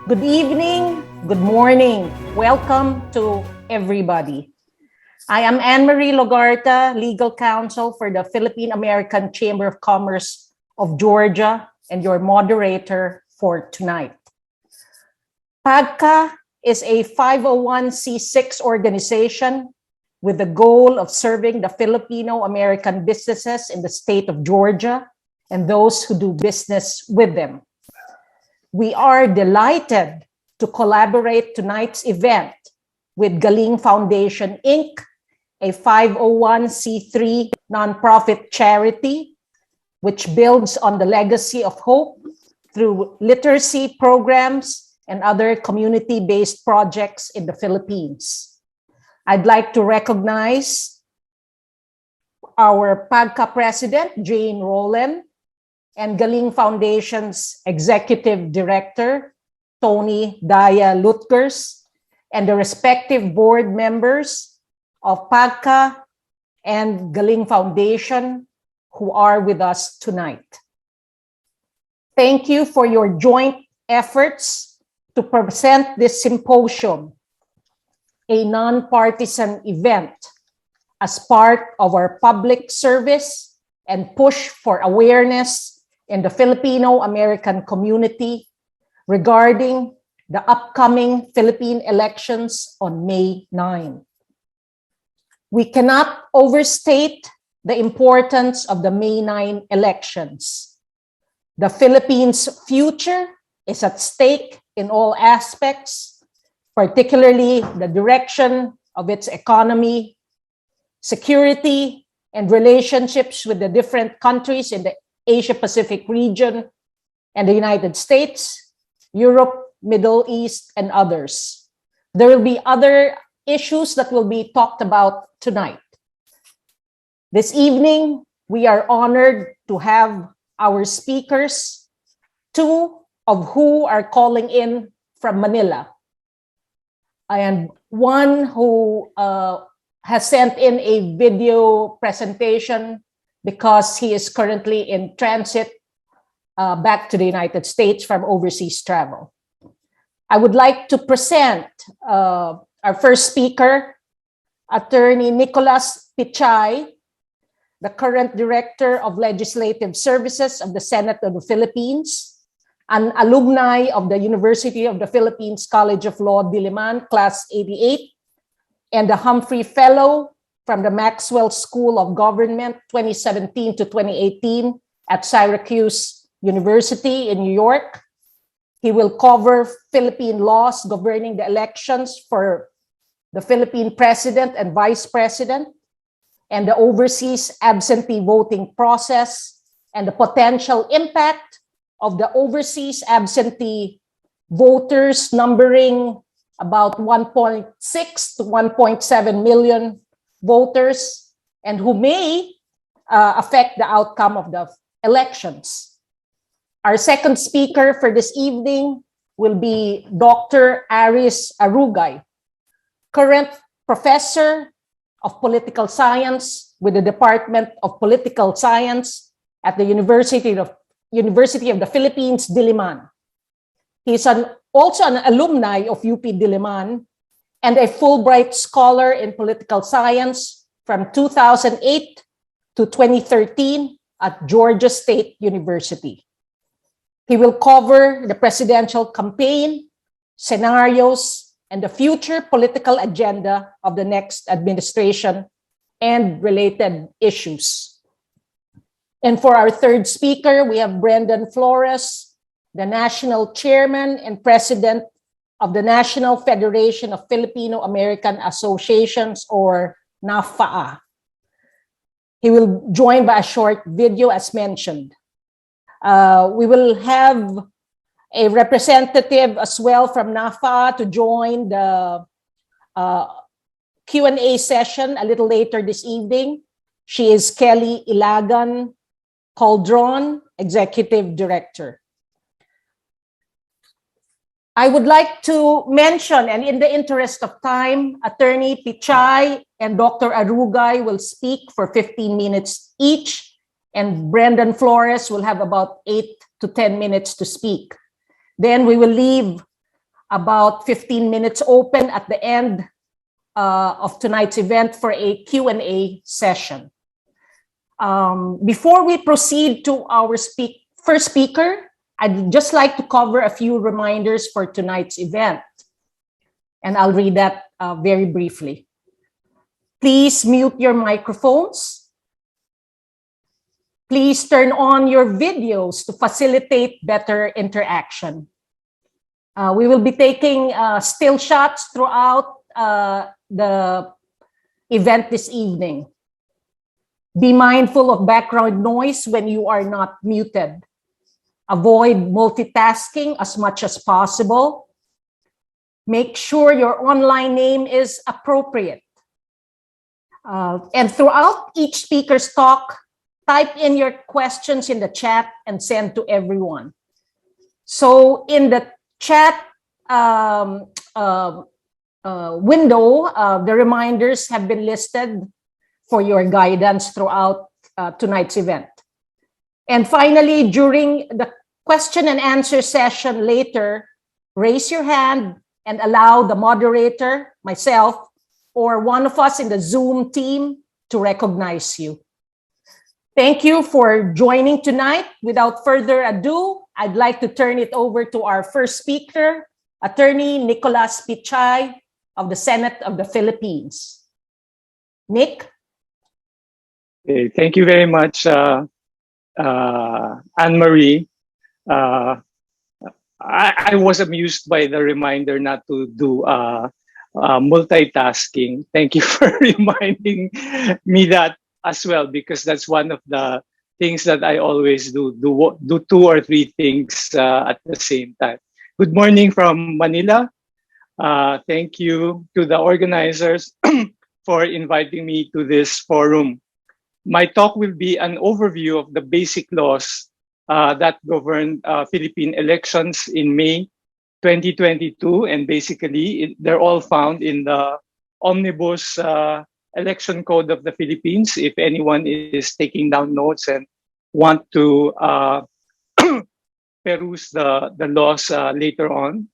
Good evening, good morning. Welcome to everybody. I am Anne-Marie Logarta, Legal Counsel for the Philippine-American Chamber of Commerce of Georgia and your moderator for tonight. PACCGA is a 501c6 organization with the goal of serving the Filipino-American businesses in the state of Georgia and those who do business with them. We are delighted to collaborate tonight's event with Galing Foundation, Inc., a 501c3 nonprofit charity which builds on the legacy of hope through literacy programs and other community-based projects in the Philippines. I'd like to recognize our PACCGA President, Jane Rowland, and Galing Foundation's Executive Director, Tony Daya Lutgers, and the respective board members of PACCGA and Galing Foundation who are with us tonight. Thank you for your joint efforts to present this symposium, a nonpartisan event, as part of our public service and push for awareness in the Filipino-American community regarding the upcoming Philippine elections on May 9. We cannot overstate the importance of the May 9 elections. The Philippines' future is at stake in all aspects, particularly the direction of its economy, security, and relationships with the different countries in the Asia-Pacific region, and the United States, Europe, Middle East, and others. There will be other issues that will be talked about tonight. This evening, we are honored to have our speakers, two of who are calling in from Manila, and one who has sent in a video presentation because he is currently in transit back to the United States from overseas travel. I would like to present our first speaker, Attorney Nicolas Pichai, the current Director of Legislative Services of the Senate of the Philippines, an alumni of the University of the Philippines College of Law, Diliman, Class 88, and a Humphrey Fellow from the Maxwell School of Government 2017 to 2018 at Syracuse University in New York. He will cover Philippine laws governing the elections for the Philippine President and Vice President, and the overseas absentee voting process, and the potential impact of the overseas absentee voters numbering about 1.6 to 1.7 million voters, and who may affect the outcome of the elections. Our second speaker for this evening will be Dr. Aries Arugay, current professor of political science with the Department of Political Science at the University of the Philippines, Diliman. He's also an alumni of UP Diliman and a Fulbright Scholar in Political Science from 2008 to 2013 at Georgia State University. He will cover the presidential campaign, scenarios, and the future political agenda of the next administration and related issues. And for our third speaker, we have Brendan Flores, the National Chairman and President of the National Federation of Filipino-American Associations, or NaFFAA. He will join by a short video as mentioned. We will have a representative as well from NaFFAA to join the Q&A session a little later this evening. She is Kelly Ilagan Caldron, Executive Director. I would like to mention, and in the interest of time, Attorney Pichai and Dr. Arugay will speak for 15 minutes each, and Brendan Flores will have about 8 to 10 minutes to speak. Then we will leave about 15 minutes open at the end of tonight's event for a Q&A session. Before we proceed to our first speaker, I'd just like to cover a few reminders for tonight's event. And I'll read that very briefly. Please mute your microphones. Please turn on your videos to facilitate better interaction. We will be taking still shots throughout the event this evening. Be mindful of background noise when you are not muted. Avoid multitasking as much as possible. Make sure your online name is appropriate. And throughout each speaker's talk, type in your questions in the chat and send to everyone. So in the chat window, the reminders have been listed for your guidance throughout tonight's event. And finally, during the question and answer session later, raise your hand and allow the moderator, myself, or one of us in the Zoom team to recognize you. Thank you for joining tonight. Without further ado, I'd like to turn it over to our first speaker, Attorney Nicolas Pichai of the Senate of the Philippines. Nick? Okay, thank you very much, Anne-Marie. I was amused by the reminder not to do multitasking. Thank you for reminding me that as well, because that's one of the things that I always do 2 or 3 things at the same time. Good morning from Manila. Thank you to the organizers for inviting me to this forum. My talk will be an overview of the basic laws that govern Philippine elections in May 2022, and basically they're all found in the Omnibus Election Code of the Philippines. If anyone is taking down notes and want to peruse the laws later on,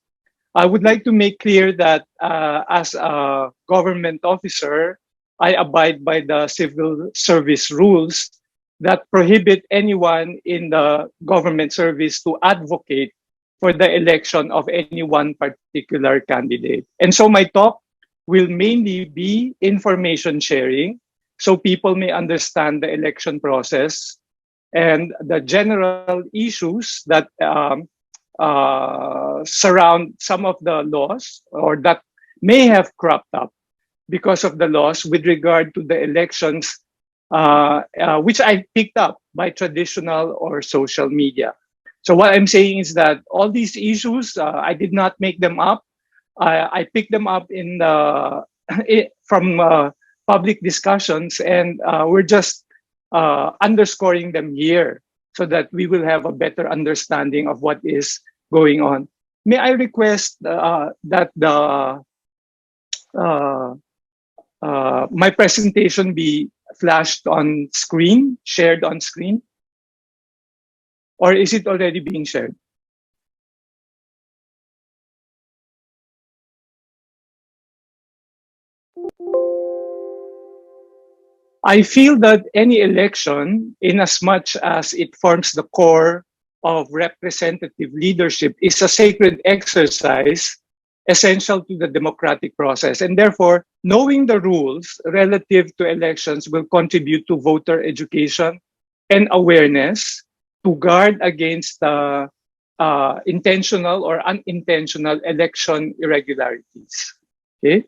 I would like to make clear that as a government officer, I abide by the civil service rules that prohibit anyone in the government service to advocate for the election of any one particular candidate. And so my talk will mainly be information sharing, so people may understand the election process and the general issues that surround some of the laws or that may have cropped up because of the laws with regard to the elections, which I picked up by traditional or social media. So what I'm saying is that all these issues, I did not make them up. I picked them up from public discussions, and we're just underscoring them here so that we will have a better understanding of what is going on. May I request that my presentation be flashed on screen, shared on screen? Or is it already being shared? I feel that any election, in as much as it forms the core of representative leadership, is a sacred exercise essential to the democratic process. And therefore, knowing the rules relative to elections will contribute to voter education and awareness to guard against intentional or unintentional election irregularities. Okay.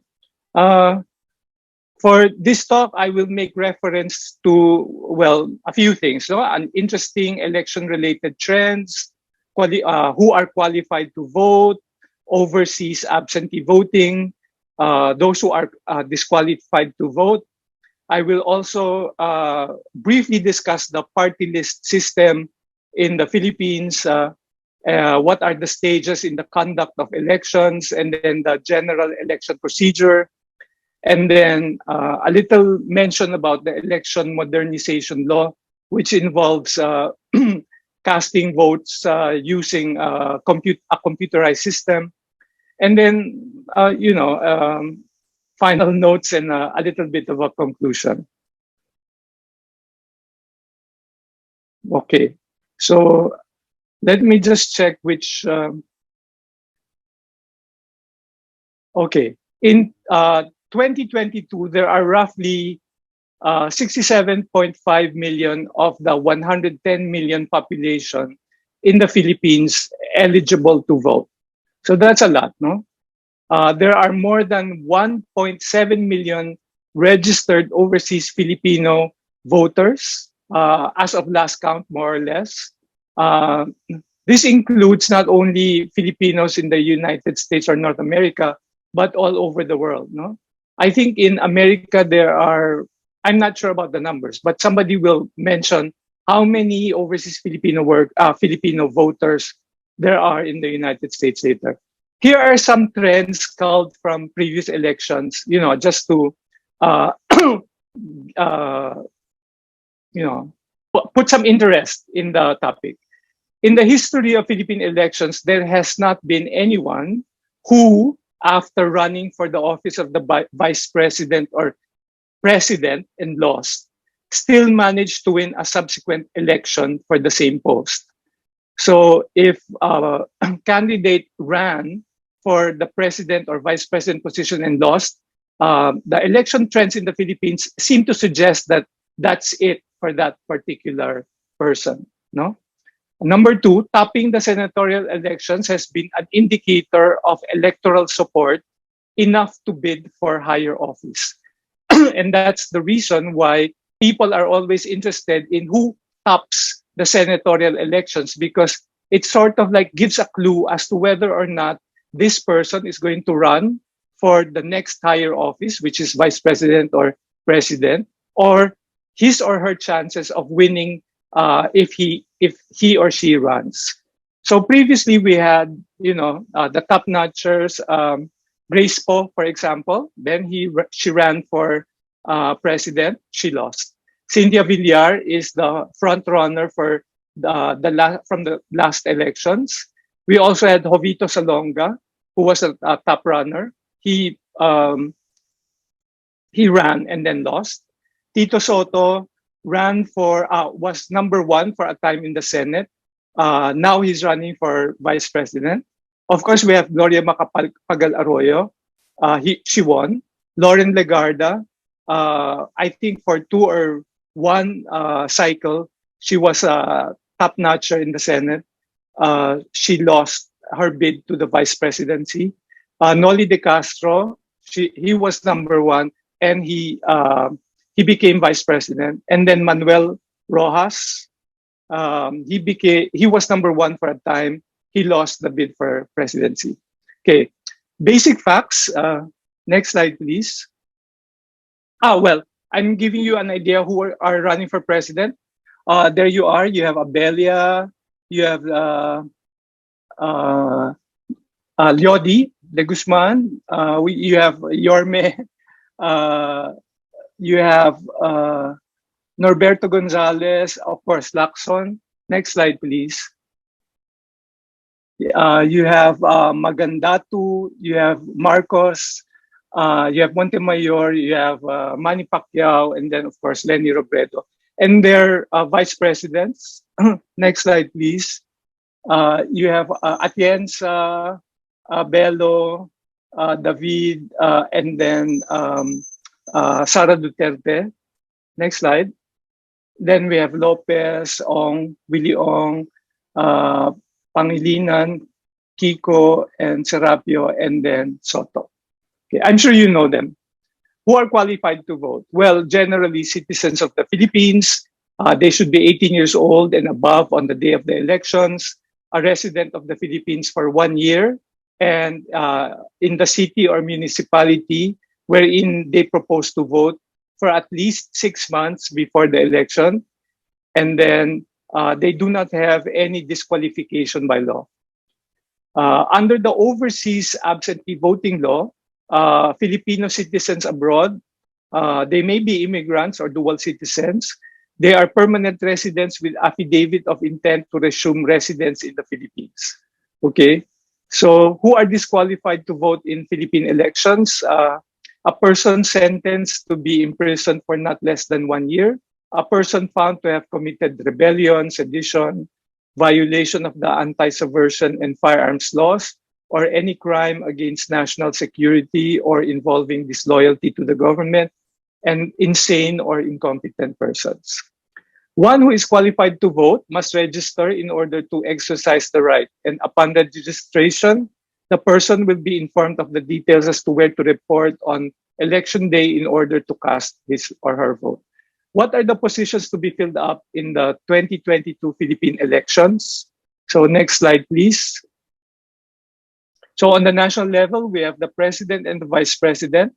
For this talk, I will make reference to, well, a few things, no? An interesting election-related trends, who are qualified to vote, overseas absentee voting, those who are disqualified to vote. I will also briefly discuss the party list system in the Philippines, what are the stages in the conduct of elections, and then the general election procedure. And then a little mention about the election modernization law, which involves casting votes using a computerized system. And then, final notes and a little bit of a conclusion. Okay, so let me just check which. Okay, in 2022, there are roughly 67.5 million of the 110 million population in the Philippines eligible to vote. So that's a lot, no? There are more than 1.7 million registered overseas Filipino voters as of last count, more or less. This includes not only Filipinos in the United States or North America, but all over the world. No, I think in America there are. I'm not sure about the numbers, but somebody will mention how many overseas Filipino voters there are in the United States later. Here are some trends culled from previous elections. Just to uh, put some interest in the topic. In the history of Philippine elections, there has not been anyone who, after running for the office of the vice president or president and lost, still managed to win a subsequent election for the same post. So if a candidate ran for the president or vice president position and lost, the election trends in the Philippines seem to suggest that that's it for that particular person. No. Number two, topping the senatorial elections has been an indicator of electoral support enough to bid for higher office. And that's the reason why people are always interested in who tops the senatorial elections, because it sort of like gives a clue as to whether or not this person is going to run for the next higher office, which is vice president or president, or his or her chances of winning if he or she runs. So previously we had, the top notchers, Grace Poe, for example. Then she ran for president. She lost. Cynthia Villar is the front runner for from the last elections. We also had Jovito Salonga, who was a top runner. He ran and then lost. Tito Soto was number one for a time in the Senate. Now he's running for vice president. Of course, we have Gloria Arroyo. She won. Lauren Legarda, I think for 2 or 1 cycle, she was a top notcher in the Senate. She lost her bid to the vice presidency. Noli De Castro, he was number one, and he became vice president. And then Manuel Rojas, he was number one for a time. He lost the bid for presidency. Okay, basic facts. Next slide, please. Well, I'm giving you an idea who are running for president. There you are. You have Abelia. You have Liodi de Guzman. You have Yorme. You have Norberto Gonzalez. Of course, Lacson. Next slide, please. You have Magandatu. You have Marcos. You have Montemayor. You have Manny Pacquiao, and then of course Lenny Robredo. And their vice presidents. Next slide, please. You have Atienza, Bello, David, and then Sara Duterte. Next slide. Then we have Lopez, Ong, Willie Ong, Pangilinan, Kiko, and Serapio, and then Soto. Okay, I'm sure you know them. Who are qualified to vote? Well, generally citizens of the Philippines. They should be 18 years old and above on the day of the elections, a resident of the Philippines for 1 year, and in the city or municipality wherein they propose to vote for at least 6 months before the election. And then they do not have any disqualification by law. Under the overseas absentee voting law, Filipino citizens abroad, they may be immigrants or dual citizens. They are permanent residents with affidavit of intent to resume residence in the Philippines. Okay, So who are disqualified to vote in Philippine elections? A person sentenced to be imprisoned for not less than 1 year, a person found to have committed rebellion, sedition, violation of the anti-subversion and firearms laws, or any crime against national security or involving disloyalty to the government, and insane or incompetent persons. One who is qualified to vote must register in order to exercise the right, and upon registration, the person will be informed of the details as to where to report on election day in order to cast his or her vote. What are the positions to be filled up in the 2022 Philippine elections? So next slide, please. So on the national level, we have the president and the vice president.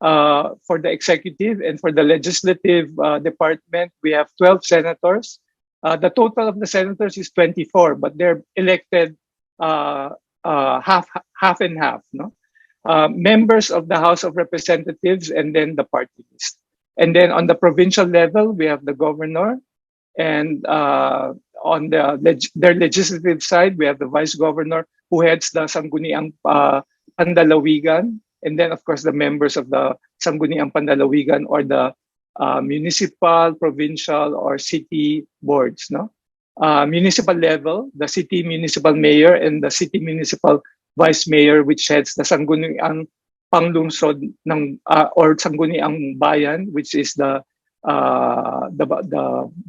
For the executive and for the legislative department, we have 12 senators. The total of the senators is 24, but they're elected half and half. No? Members of the House of Representatives and then the party list. And then on the provincial level, we have the governor. And on their legislative side, we have the vice governor who heads the Sangguniang Pandalawigan. And then, of course, the members of the Sangguniang Pandalawigan or the municipal, provincial, or city boards. No, municipal level, the city municipal mayor and the city municipal vice mayor, which heads the Sangguniang Panglungsod ng or Sangguniang Bayan, which is the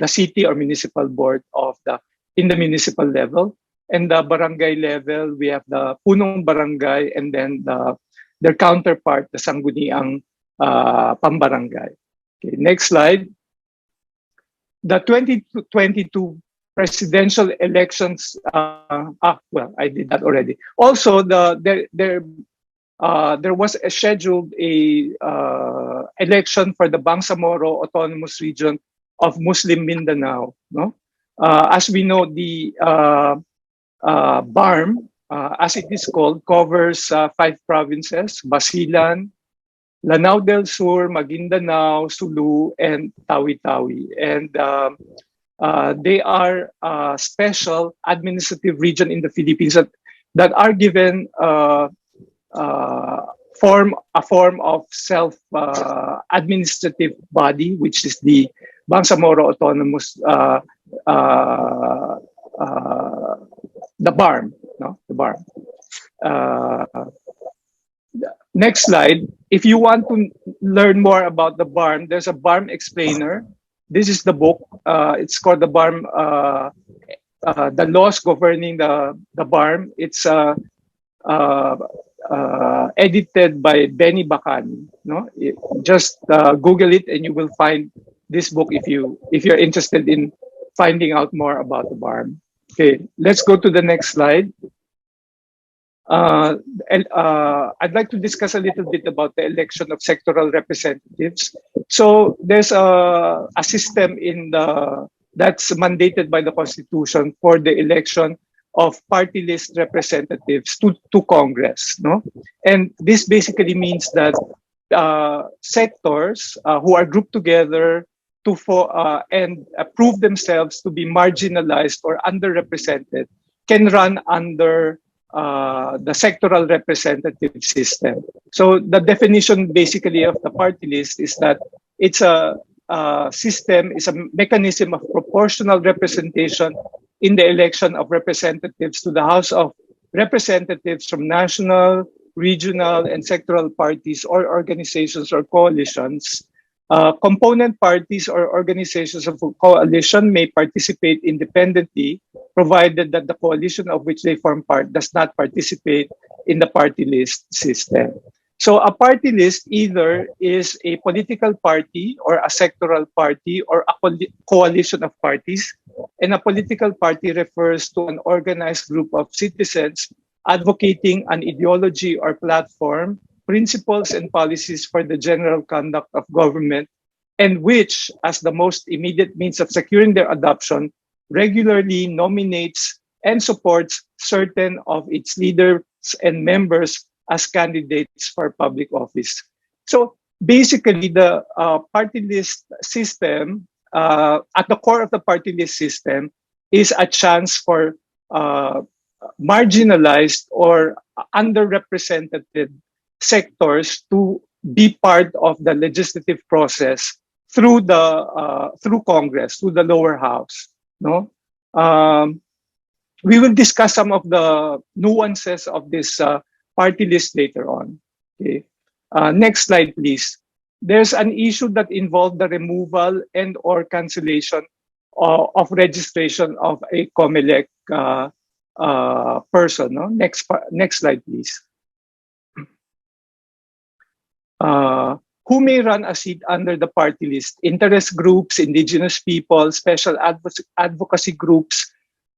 city or municipal board of in the municipal level. And the barangay level, we have the Punong Barangay and then their counterpart, the Sangguniang Pambarangay. Okay, next slide. The 2022 presidential elections, well, I did that already. Also, there was scheduled election for the Bangsamoro Autonomous Region of Muslim Mindanao. No? As we know, the BARM, as it is called, covers 5 provinces: Basilan, Lanao del Sur, Maguindanao, Sulu, and Tawi-Tawi. And they are a special administrative region in the Philippines that are given a form of self-administrative body, which is the Bangsamoro Autonomous, the BARM, no, the BARM. Next slide. If you want to learn more about the BARM, there's a BARM explainer. This is the book. It's called the BARM, the laws governing the BARM. It's edited by Benny Bacani. No, just Google it and you will find this book if you're interested in finding out more about the BARM. Okay, let's go to the next slide. I'd like to discuss a little bit about the election of sectoral representatives. So there's a system that's mandated by the Constitution for the election of party list representatives to Congress. No, and this basically means that sectors who are grouped together and prove themselves to be marginalized or underrepresented can run under the sectoral representative system. So the definition basically of the party list is that it's a system, is a mechanism of proportional representation in the election of representatives to the House of Representatives from national, regional, and sectoral parties or organizations or coalitions. Component parties or organizations of a coalition may participate independently, provided that the coalition of which they form part does not participate in the party list system. So a party list either is a political party or a sectoral party or a coalition of parties, and a political party refers to an organized group of citizens advocating an ideology or platform, principles and policies for the general conduct of government, and which, as the most immediate means of securing their adoption, regularly nominates and supports certain of its leaders and members as candidates for public office. So basically, the party list system, at the core of the party list system, is a chance for marginalized or underrepresented sectors to be part of the legislative process through through Congress, through the lower house. No, we will discuss some of the nuances of this party list later on. Okay, next slide, please. There's an issue that involved the removal and/or cancellation of registration of a COMELEC person. No, next slide, please. Who may run a seat under the party list? Interest groups, indigenous people, special advocacy groups,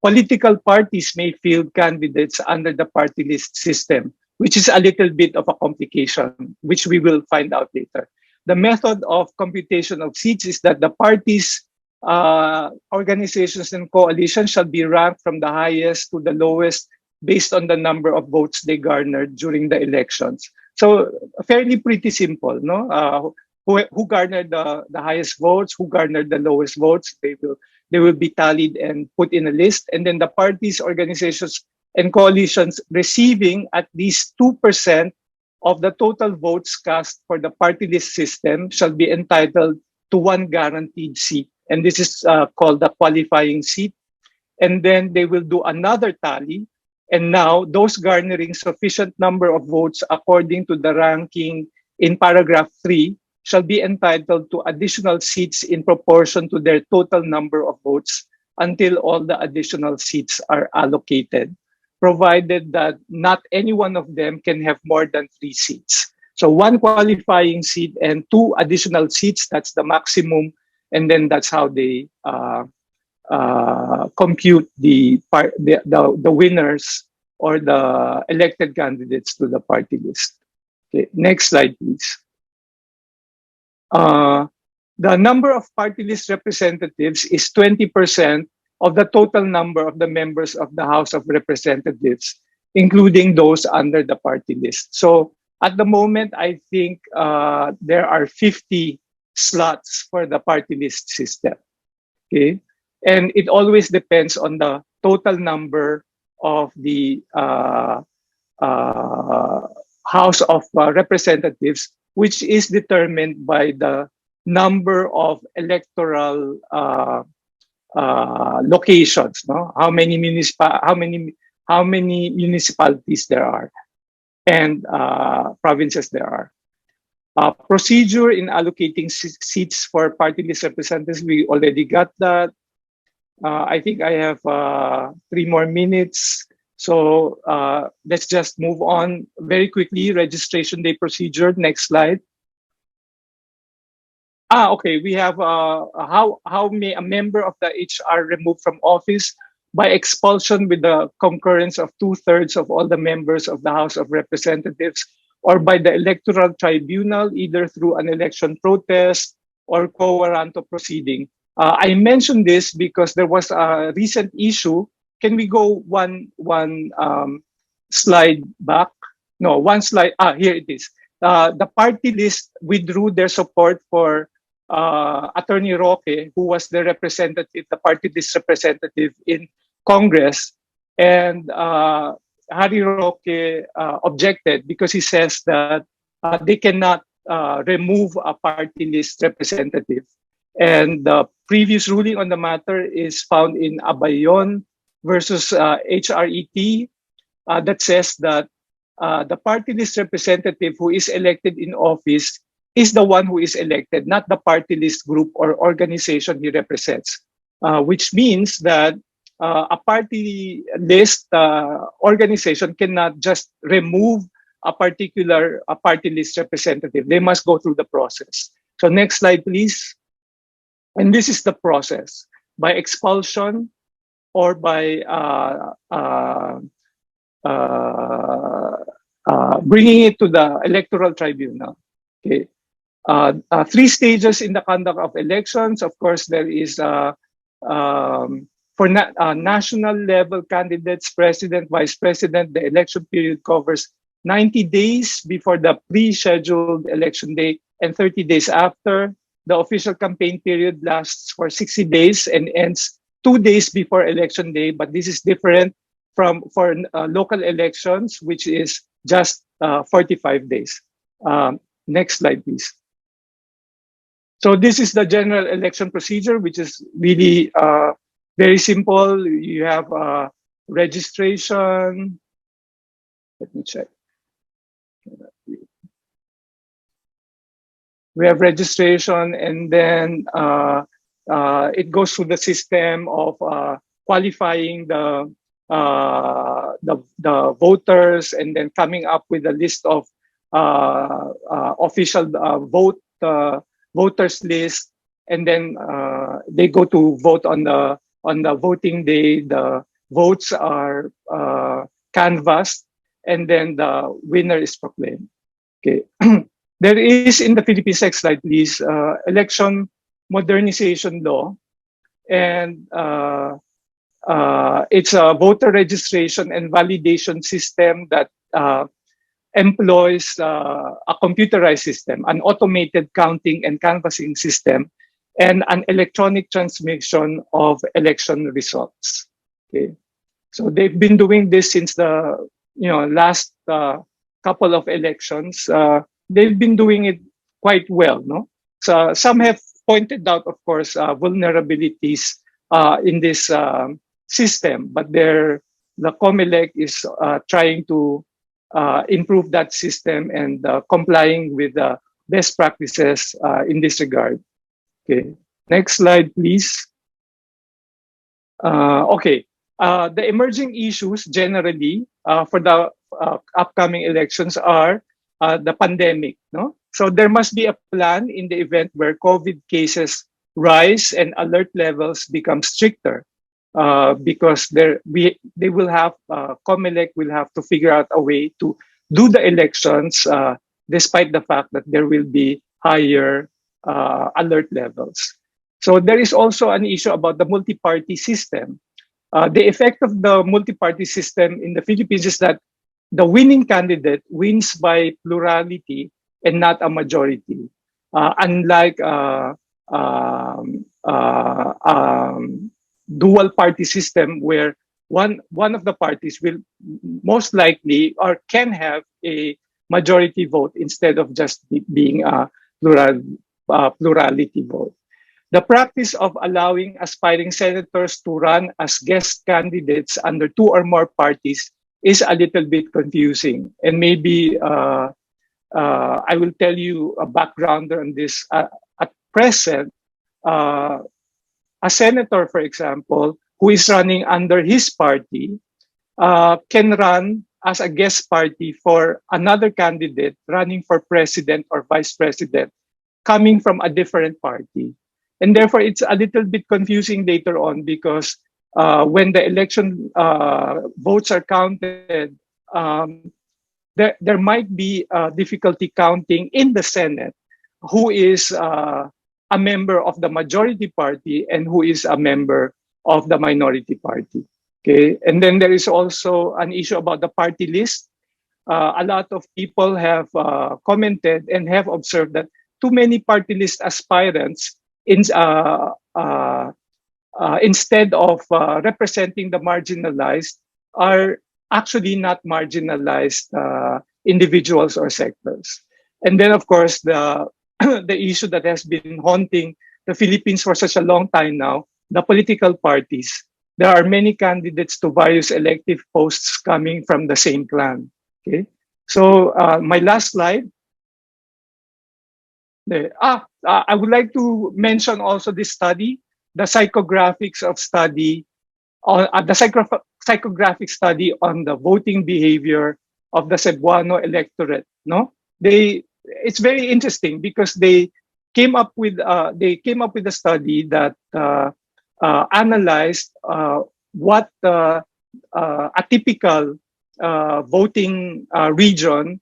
political parties may field candidates under the party list system, which is a little bit of a complication, which we will find out later. The method of computation of seats is that the parties, organizations, and coalitions shall be ranked from the highest to the lowest based on the number of votes they garnered during the elections. So fairly pretty simple, no? Who garnered the highest votes, who garnered the lowest votes, they will be tallied and put in a list, and then the parties, organizations, and coalitions receiving at least 2% of the total votes cast for the party list system shall be entitled to one guaranteed seat, and this is called the qualifying seat. And then they will do another tally. And now, those garnering sufficient number of votes according to the ranking in paragraph 3 shall be entitled to additional seats in proportion to their total number of votes until all the additional seats are allocated, provided that not any one of them can have more than 3 seats. So one qualifying seat and 2 additional seats, that's the maximum. And then that's how they compute the winners or the elected candidates to the party list. Okay, next slide, please. The number of party list representatives is 20% of the total number of the members of the House of Representatives, including those under the party list. So at the moment, I think there are 50 slots for the party list system. Okay, and it always depends on the total number of the House of Representatives, which is determined by the number of electoral locations. No, how many municipalities there are, and provinces there are. Procedure in allocating seats for party list representatives, we already got that. I think I have 3 more minutes. So let's just move on very quickly. Registration day procedure, next slide. Okay, we have how may a member of the HR removed from office by expulsion with the concurrence of 2/3 of all the members of the House of Representatives, or by the electoral tribunal, either through an election protest or quo warranto proceeding. I mentioned this because there was a recent issue. Can we go one slide back? No, one slide. Here it is. The party list withdrew their support for Attorney Roque, who was the representative, the party list representative in Congress, and Harry Roque objected because he says that they cannot remove a party list representative. And the previous ruling on the matter is found in Abayon versus HRET that says that the party list representative who is elected in office is the one who is elected, not the party list group or organization he represents, which means that a party list organization cannot just remove a particular party list representative. They must go through the process. So next slide, please. And this is the process: by expulsion or by bringing it to the electoral tribunal. Okay. 3 stages in the conduct of elections. Of course, there is for national level candidates, president, vice president, the election period covers 90 days before the pre-scheduled election day and 30 days after. The official campaign period lasts for 60 days and ends 2 days before election day, but this is different for local elections, which is just 45 days. Next slide, please. So this is the general election procedure, which is really very simple. You have registration. Let me check. We have registration, and then it goes through the system of qualifying the voters, and then coming up with a list of official voters list, and then they go to vote on the voting day. The votes are canvassed, and then the winner is proclaimed. Okay. There is in the Philippines, next slide please, election modernization law, and it's a voter registration and validation system that employs a computerized system, an automated counting and canvassing system, and an electronic transmission of election results. Okay, so they've been doing this since the last couple of elections. They've been doing it quite well, no? So some have pointed out, of course, vulnerabilities in this system, but the COMELEC is trying to improve that system and complying with the best practices in this regard. Okay, next slide, please. Okay, the emerging issues generally for the upcoming elections are the pandemic, no? So there must be a plan in the event where COVID cases rise and alert levels become stricter, because they will have COMELEC will have to figure out a way to do the elections despite the fact that there will be higher alert levels. So there is also an issue about the multi-party system. The effect of the multi-party system in the Philippines is that the winning candidate wins by plurality and not a majority, unlike dual party system where one of the parties will most likely or can have a majority vote instead of just being a plurality vote. The practice of allowing aspiring senators to run as guest candidates under two or more parties is a little bit confusing. And maybe I will tell you a background on this. At present, a senator, for example, who is running under his party can run as a guest party for another candidate running for president or vice president coming from a different party. And therefore, it's a little bit confusing later on because when the election votes are counted, there might be difficulty counting in the Senate who is a member of the majority party and who is a member of the minority party. Okay, and then there is also an issue about the party list. A lot of people have commented and have observed that too many party list aspirants instead of representing the marginalized are actually not marginalized individuals or sectors. And then, of course, the issue that has been haunting the Philippines for such a long time now, the political parties. There are many candidates to various elective posts coming from the same clan. Okay, so my last slide. I would like to mention also this study, the psychographics of study, psychographic study on the voting behavior of the Cebuano electorate. No, it's very interesting because they came up with a study that analyzed what a typical voting region.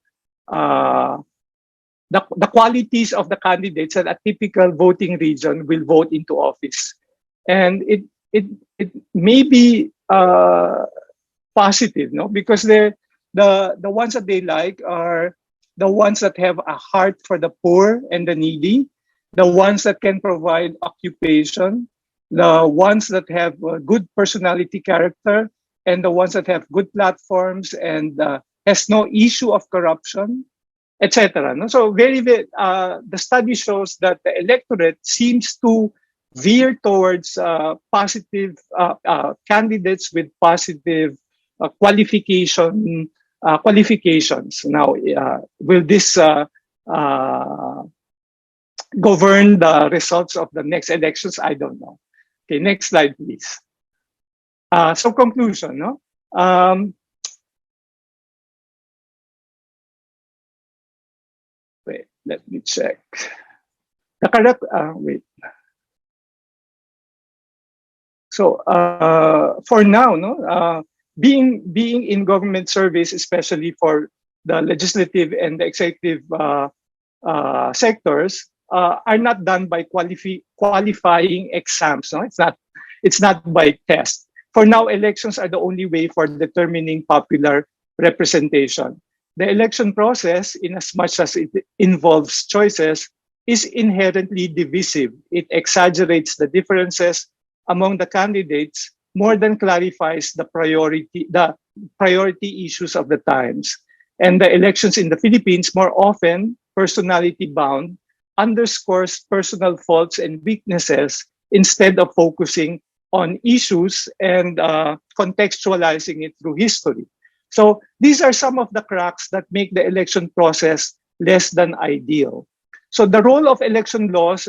The qualities of the candidates that a typical voting region will vote into office, and it may be positive, no, because the ones that they like are the ones that have a heart for the poor and the needy, the ones that can provide occupation, the ones that have a good personality character, and the ones that have good platforms and has no issue of corruption, etc. No? So the study shows that the electorate seems to veer towards positive candidates with positive qualifications. Now, will this govern the results of the next elections? I don't know. Okay, next slide, please. So conclusion, no? Wait, let me check. The correct, wait. So for now, no, being in government service, especially for the legislative and the executive sectors, are not done by qualifying exams. No, it's not by test. For now, elections are the only way for determining popular representation. The election process, in as much as it involves choices, is inherently divisive. It exaggerates the differences among the candidates more than clarifies the priority issues of the times. And the elections in the Philippines, more often personality bound, underscores personal faults and weaknesses instead of focusing on issues and contextualizing it through history. So these are some of the cracks that make the election process less than ideal. So the role of election laws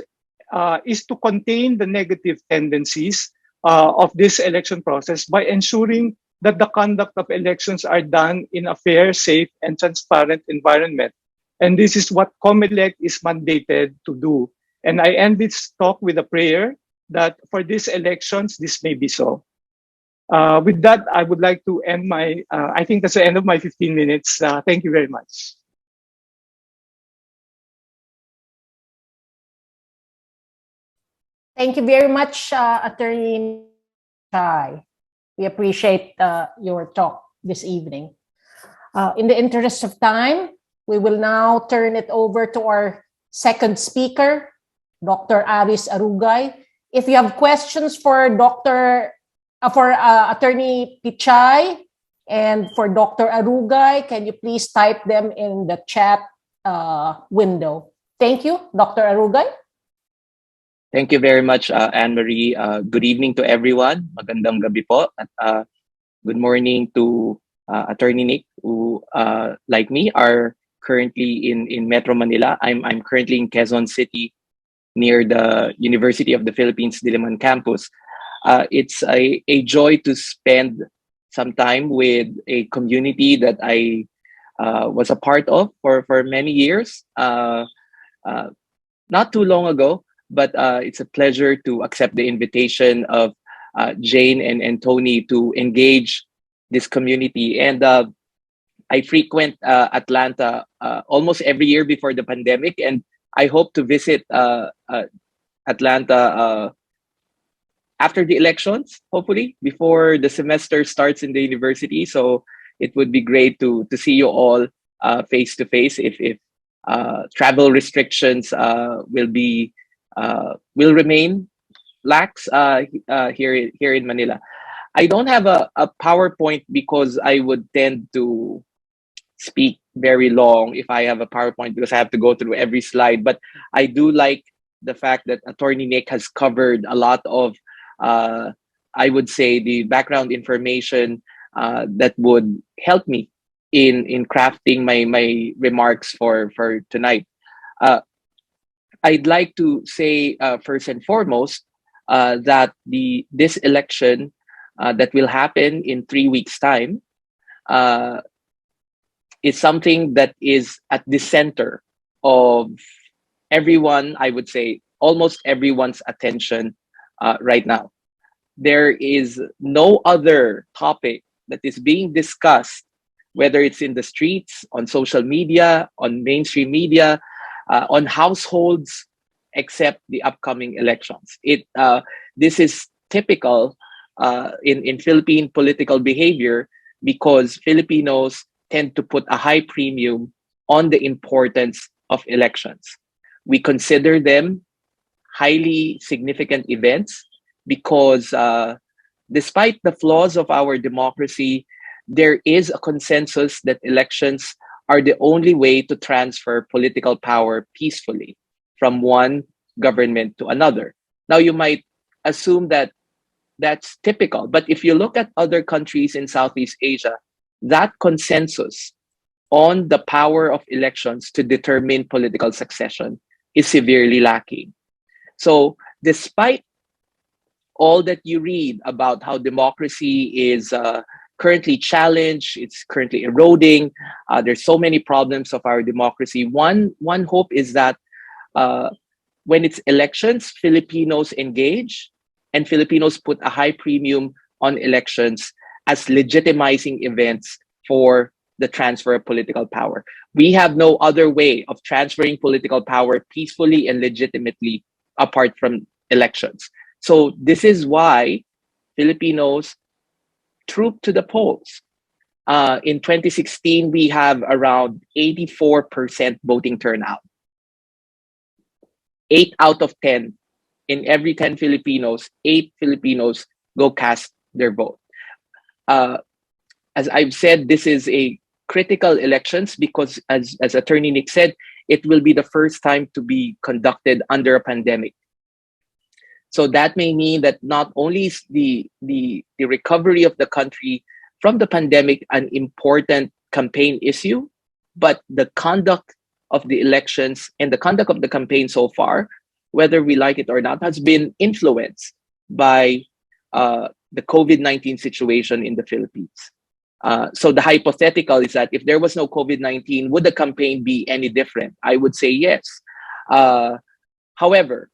is to contain the negative tendencies of this election process by ensuring that the conduct of elections are done in a fair, safe, and transparent environment. And this is what COMELEC is mandated to do. And I end this talk with a prayer that for these elections, this may be so. With that, I would like to end I think that's the end of my 15 minutes. Thank you very much. Thank you very much, Attorney Pichai. We appreciate your talk this evening. In the interest of time, we will now turn it over to our second speaker, Dr. Aries Arugay. If you have questions for Attorney Pichai and for Dr. Arugay, can you please type them in the chat window? Thank you, Dr. Arugay. Thank you very much, Anne-Marie. Good evening to everyone. Magandang gabi po. At good morning to Attorney Nick, who, like me, are currently in Metro Manila. I'm currently in Quezon City, near the University of the Philippines Diliman campus. It's a joy to spend some time with a community that I was a part of for many years. Not too long ago, but it's a pleasure to accept the invitation of Jane and Tony to engage this community. And I frequent Atlanta almost every year before the pandemic, and I hope to visit Atlanta after the elections, hopefully, before the semester starts in the university. So it would be great to see you all face to face if travel restrictions will remain lax here in Manila. I don't have a PowerPoint because I would tend to speak very long if I have a PowerPoint because I have to go through every slide. But I do like the fact that Attorney Nick has covered a lot of, I would say, the background information that would help me in crafting my remarks for tonight. I'd like to say first and foremost that this election that will happen in 3 weeks' time is something that is at the center of everyone, I would say, almost everyone's attention right now. There is no other topic that is being discussed, whether it's in the streets, on social media, on mainstream media, on households, except the upcoming elections. This is typical in Philippine political behavior because Filipinos tend to put a high premium on the importance of elections. We consider them highly significant events because despite the flaws of our democracy, there is a consensus that elections are the only way to transfer political power peacefully from one government to another. Now, you might assume that that's typical, but if you look at other countries in Southeast Asia, that consensus on the power of elections to determine political succession is severely lacking. So, despite all that you read about how democracy is currently challenged, it's currently eroding, there's so many problems of our democracy. One hope is that when it's elections, Filipinos engage, and Filipinos put a high premium on elections as legitimizing events for the transfer of political power. We have no other way of transferring political power peacefully and legitimately apart from elections. So this is why Filipinos troop to the polls. In 2016, we have around 84% voting turnout. 8 out of 10, in every 10 Filipinos, 8 Filipinos go cast their vote. As I've said, this is a critical elections because, as Attorney Nick said, it will be the first time to be conducted under a pandemic. So that may mean that not only is the recovery of the country from the pandemic an important campaign issue, but the conduct of the elections and the conduct of the campaign so far, whether we like it or not, has been influenced by the COVID-19 situation in the Philippines. So the hypothetical is that if there was no COVID-19, would the campaign be any different? I would say yes. However,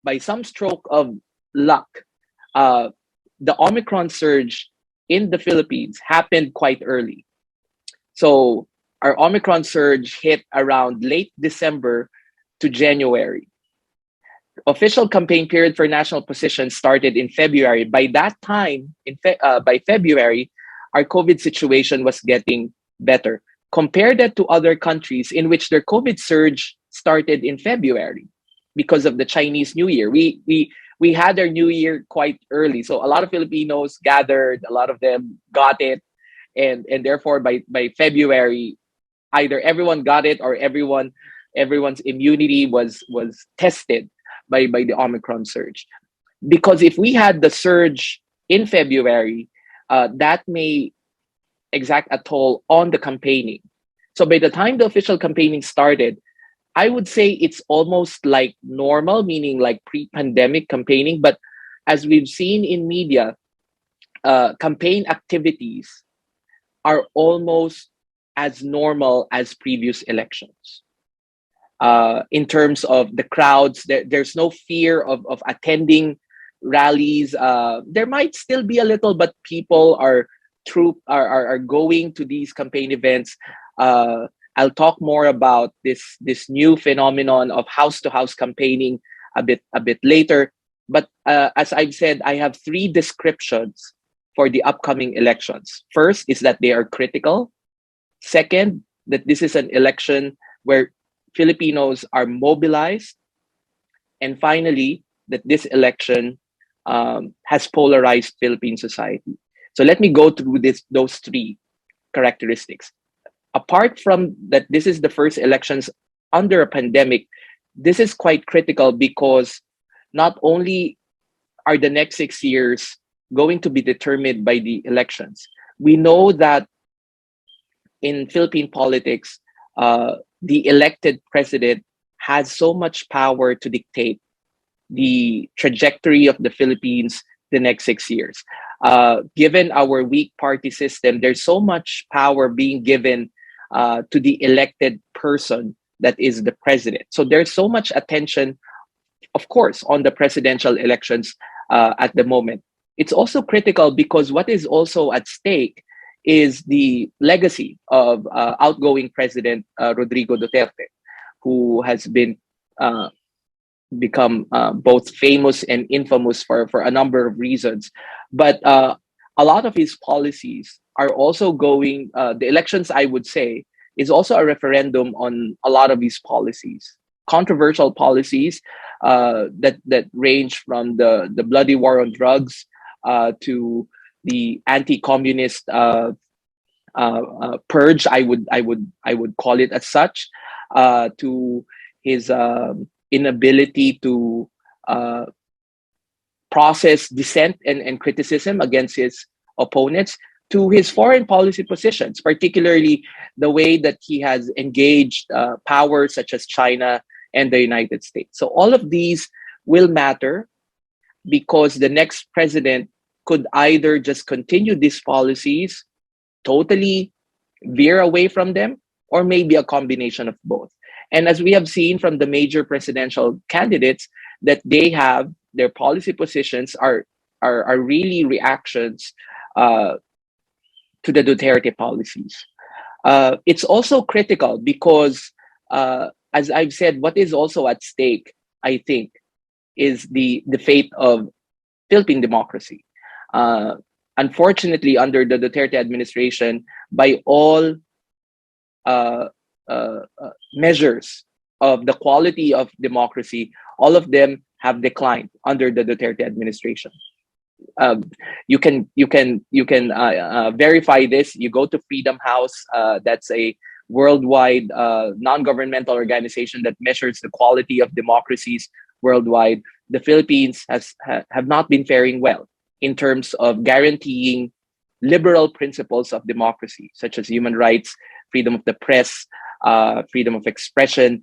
by some stroke of luck, the Omicron surge in the Philippines happened quite early. So our Omicron surge hit around late December to January. Official campaign period for national positions started in February. By that time, by February, our COVID situation was getting better. Compare that to other countries in which their COVID surge started in February because of the Chinese New Year. We had our New Year quite early. So a lot of Filipinos gathered, a lot of them got it. And therefore, by February, either everyone got it or everyone's immunity was tested by the Omicron surge. Because if we had the surge in February, that may exact a toll on the campaigning. So by the time the official campaigning started, I would say it's almost like normal, meaning like pre-pandemic campaigning. But as we've seen in media, campaign activities are almost as normal as previous elections. In terms of the crowds, there's no fear of attending rallies. There might still be a little, but people are going to these campaign events. I'll talk more about this new phenomenon of house-to-house campaigning a bit later. But as I've said, I have 3 descriptions for the upcoming elections. First is that they are critical. Second, that this is an election where Filipinos are mobilized. And finally, that this election has polarized Philippine society. So let me go through those 3 characteristics. Apart from that, this is the first elections under a pandemic. This is quite critical because not only are the next 6 years going to be determined by the elections, we know that in Philippine politics, the elected president has so much power to dictate the trajectory of the Philippines the next 6 years. Given our weak party system, there's so much power being given to the elected person that is the president. So there's so much attention, of course, on the presidential elections at the moment. It's also critical because what is also at stake is the legacy of outgoing President Rodrigo Duterte, who has become both famous and infamous for a number of reasons. But a lot of his policies are also going, the elections, I would say, is also a referendum on a lot of these policies. Controversial policies that range from the bloody war on drugs to the anti-communist purge. I would call it as such, to his inability to process dissent and criticism against his opponents, to his foreign policy positions, particularly the way that he has engaged powers such as China and the United States. So all of these will matter, because the next president could either just continue these policies, totally veer away from them, or maybe a combination of both. And as we have seen from the major presidential candidates, that they have their policy positions are really reactions to the Duterte policies. It's also critical because, as I've said, what is also at stake, I think, is the fate of Philippine democracy. Unfortunately, under the Duterte administration, by all measures of the quality of democracy, all of them have declined under the Duterte administration. You can verify this. You go to Freedom House. That's a worldwide non-governmental organization that measures the quality of democracies worldwide. The Philippines have not been faring well in terms of guaranteeing liberal principles of democracy, such as human rights, freedom of the press, freedom of expression,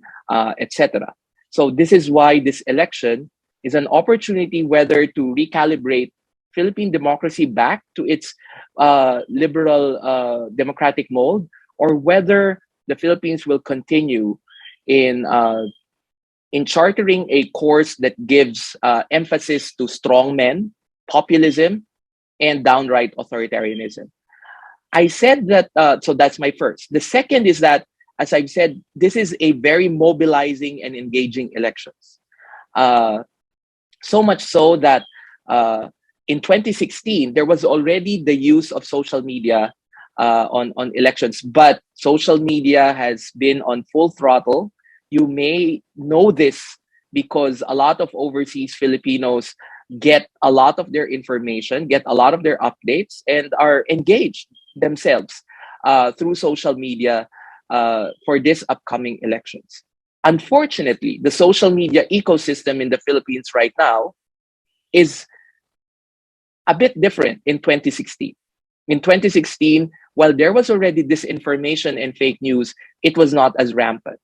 etc. So this is why this election is an opportunity whether to recalibrate Philippine democracy back to its liberal democratic mold, or whether the Philippines will continue in chartering a course that gives emphasis to strongmen, populism, and downright authoritarianism. I said that, so that's my first. The second is that, as I've said, this is a very mobilizing and engaging elections. So much so that in 2016, there was already the use of social media on elections, but social media has been on full throttle. You may know this because a lot of overseas Filipinos get a lot of their information, get a lot of their updates, and are engaged themselves through social media for this upcoming elections. Unfortunately, the social media ecosystem in the Philippines right now is a bit different in 2016. In 2016, while there was already disinformation and fake news, it was not as rampant.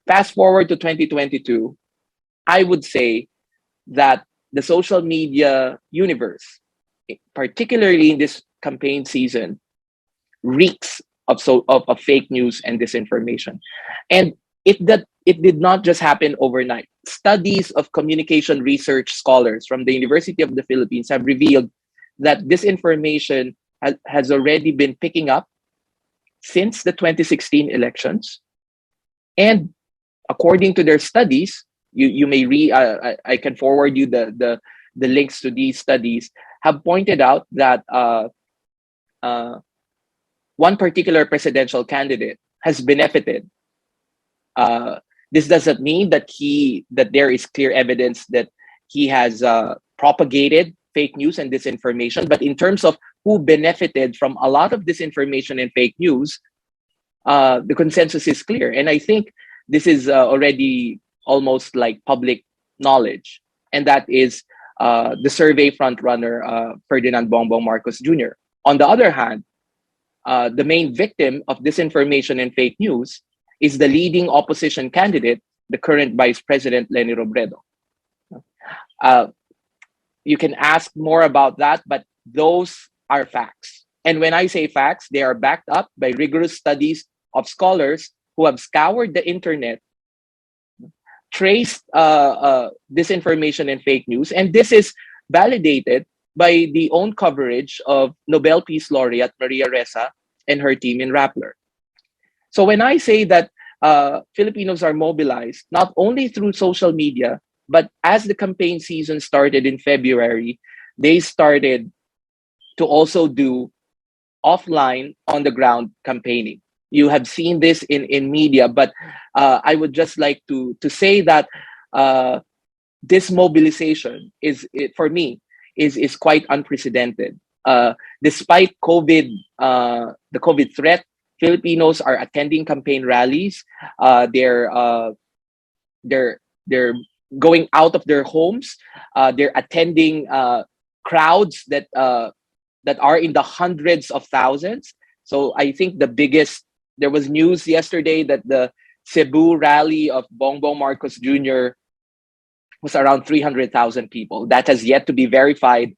Fast forward to 2022, I would say that the social media universe, particularly in this campaign season, reeks of fake news and disinformation. And it did not just happen overnight. Studies of communication research scholars from the University of the Philippines have revealed that disinformation has already been picking up since the 2016 elections. And according to their studies, you may read, I can forward you the links to these studies, have pointed out that one particular presidential candidate has benefited. This doesn't mean that there is clear evidence that he has propagated fake news and disinformation, but in terms of who benefited from a lot of disinformation and fake news, the consensus is clear. And I think this is already almost like public knowledge. And that is the survey frontrunner, Ferdinand Bongbong Marcos Jr. On the other hand, the main victim of disinformation and fake news is the leading opposition candidate, the current Vice President, Leni Robredo. You can ask more about that, but those are facts. And when I say facts, they are backed up by rigorous studies of scholars who have scoured the internet, traced disinformation and fake news, and this is validated by the own coverage of Nobel Peace Laureate Maria Ressa and her team in Rappler. So when I say that Filipinos are mobilized, not only through social media, but as the campaign season started in February, they started to also do offline, on-the-ground campaigning. You have seen this in media, but I would just like to say that this mobilization for me is quite unprecedented. Despite COVID, the COVID threat, Filipinos are attending campaign rallies. They're going out of their homes. They're attending crowds that are in the hundreds of thousands. So I think there was news yesterday that the Cebu rally of Bongbong Marcos Jr. was around 300,000 people. That has yet to be verified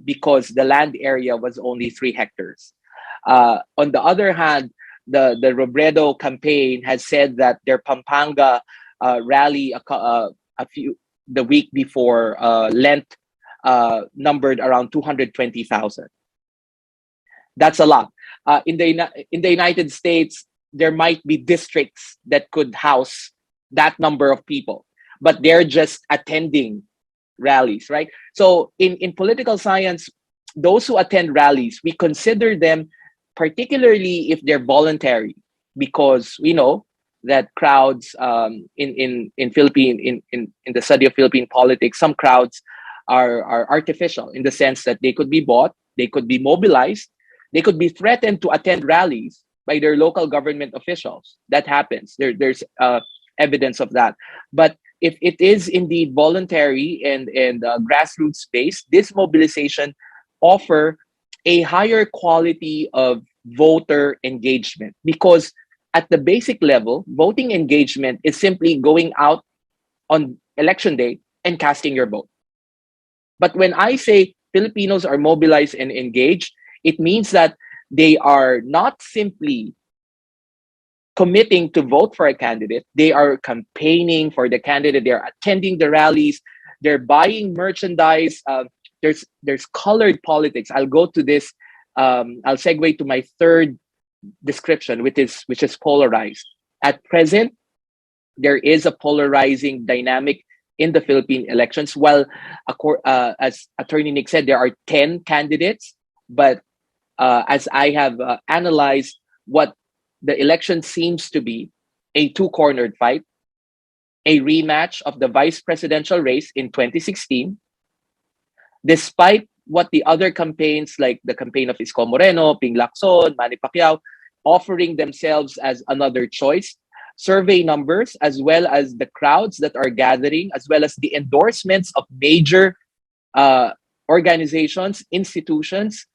because the land area was only 3 hectares. On the other hand, the Robredo campaign has said that their Pampanga rally the week before Lent numbered around 220,000. That's a lot. In the United States, there might be districts that could house that number of people, but they're just attending rallies, right? So in political science, those who attend rallies, we consider them, particularly if they're voluntary, because we know that crowds in the study of Philippine politics, some crowds are artificial in the sense that they could be bought, they could be mobilized, they could be threatened to attend rallies by their local government officials. That happens. There's evidence of that. But if it is indeed voluntary and grassroots based, this mobilization offer a higher quality of voter engagement, because at the basic level, voting engagement is simply going out on election day and casting your vote. But when I say Filipinos are mobilized and engaged, it means that they are not simply committing to vote for a candidate. They are campaigning for the candidate. They're attending the rallies. They're buying merchandise. There's colored politics. I'll go to this. I'll segue to my third description, which is polarized. At present, there is a polarizing dynamic in the Philippine elections. While, as Attorney Nick said, there are 10 candidates, but as I have analyzed, what the election seems to be a two-cornered fight, a rematch of the vice presidential race in 2016, despite what the other campaigns, like the campaign of Isko Moreno, Ping Lacson, Manny Pacquiao, offering themselves as another choice. Survey numbers, as well as the crowds that are gathering, as well as the endorsements of major organizations, institutions,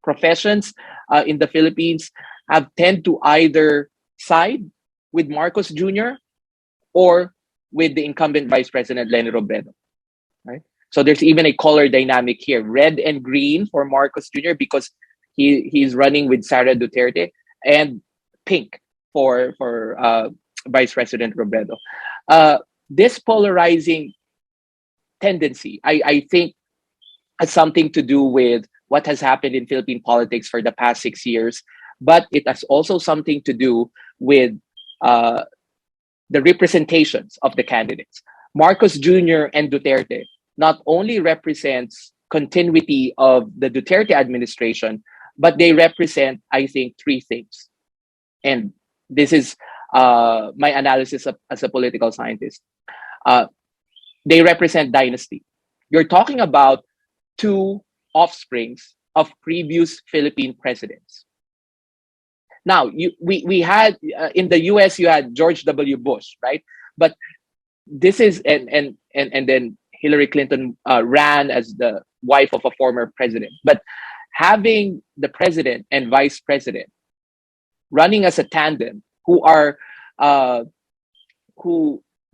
professions in the Philippines have tend to either side with Marcos Jr. or with the incumbent Vice President Leni Robredo. Right? So there's even a color dynamic here: red and green for Marcos Jr. because he's running with Sara Duterte, and pink for Vice President Robredo. This polarizing tendency, I think, has something to do with what has happened in Philippine politics for the past 6 years, but it has also something to do with the representations of the candidates. Marcos Jr. and Duterte not only represents continuity of the Duterte administration, but they represent, I think, 3 things. And this is my analysis as a political scientist. They represent dynasty. You're talking about 2 offsprings of previous Philippine presidents. Now, we had in the U.S. you had George W. Bush, right? But this is and then Hillary Clinton ran as the wife of a former president. But having the president and vice president running as a tandem, who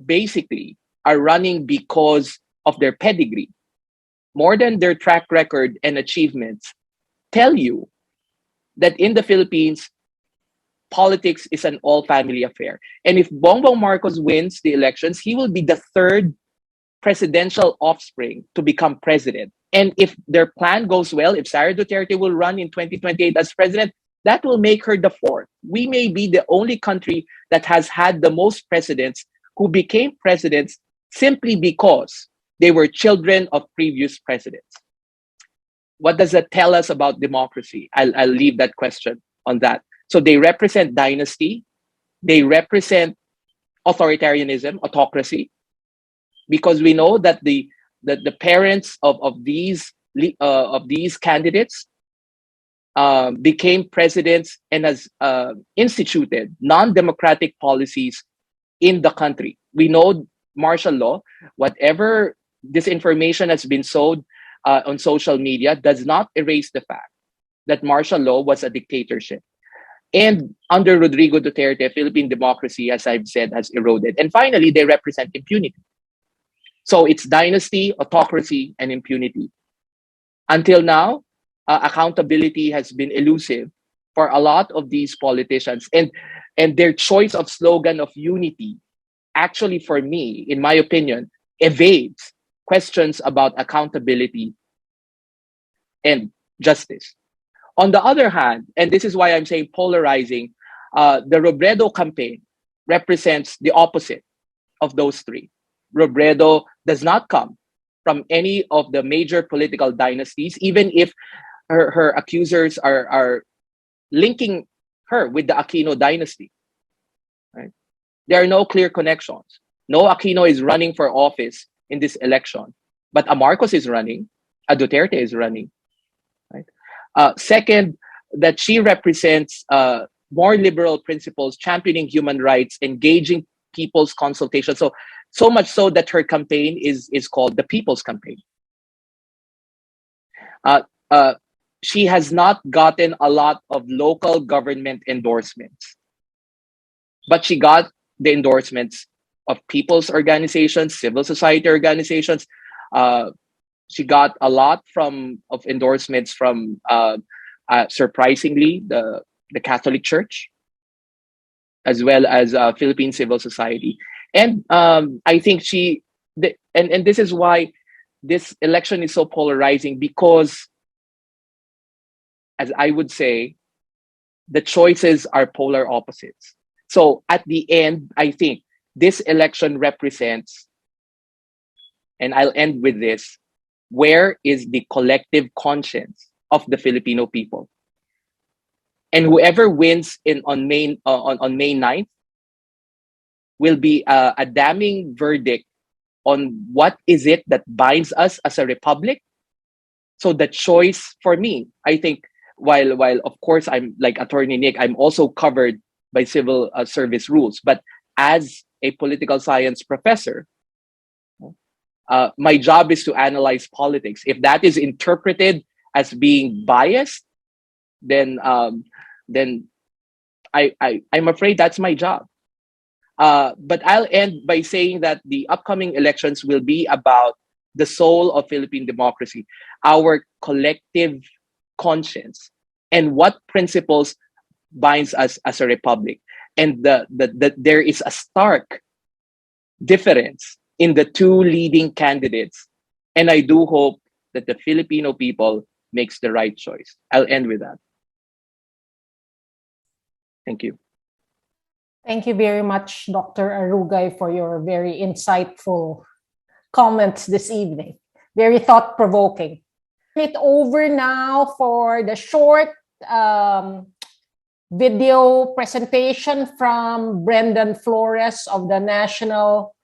basically are running because of their pedigree, more than their track record and achievements, tell you that in the Philippines, politics is an all-family affair. And if Bongbong Marcos wins the elections, he will be the 3rd presidential offspring to become president. And if their plan goes well, if Sara Duterte will run in 2028 as president, that will make her the 4th. We may be the only country that has had the most presidents who became presidents simply because they were children of previous presidents. What does that tell us about democracy? I'll leave that question on that. So they represent dynasty, they represent authoritarianism, autocracy. because we know that the parents of these candidates became presidents and has instituted non-democratic policies in the country. We know martial law, whatever disinformation has been sold on social media, does not erase the fact that martial law was a dictatorship. And under Rodrigo Duterte, Philippine democracy, as I've said, has eroded. And finally, they represent impunity. So it's dynasty, autocracy, and impunity. Until now, accountability has been elusive for a lot of these politicians. And their choice of slogan of unity, actually, for me, in my opinion, evades questions about accountability and justice. On the other hand, and this is why I'm saying polarizing, the Robredo campaign represents the opposite of those three. Robredo does not come from any of the major political dynasties, even if her accusers are linking her with the Aquino dynasty. Right? There are no clear connections. No Aquino is running for office in this election, but a Marcos is running, a Duterte is running. Right? Second, that she represents more liberal principles, championing human rights, engaging people's consultation. So much so that her campaign is called the People's Campaign. She has not gotten a lot of local government endorsements, but she got the endorsements of people's organizations, civil society organizations. She got a lot of endorsements from, surprisingly, the Catholic Church, as well as Philippine civil society. And I think and this is why this election is so polarizing, because, as I would say, the choices are polar opposites. So at the end, I think this election represents, and I'll end with this, where is the collective conscience of the Filipino people? And whoever wins on May 9th will be a damning verdict on what is it that binds us as a republic. So the choice for me, I think, while of course I'm like Attorney Nick, I'm also covered by civil service rules, but as a political science professor, my job is to analyze politics. If that is interpreted as being biased, then I'm afraid that's my job. But I'll end by saying that the upcoming elections will be about the soul of Philippine democracy, our collective conscience, and what principles binds us as a republic. And there is a stark difference in the two leading candidates. And I do hope that the Filipino people makes the right choice. I'll end with that. Thank you. Thank you very much, Dr. Arugay, for your very insightful comments this evening. Very thought-provoking. It over now for the short video presentation from Brendan Flores of the National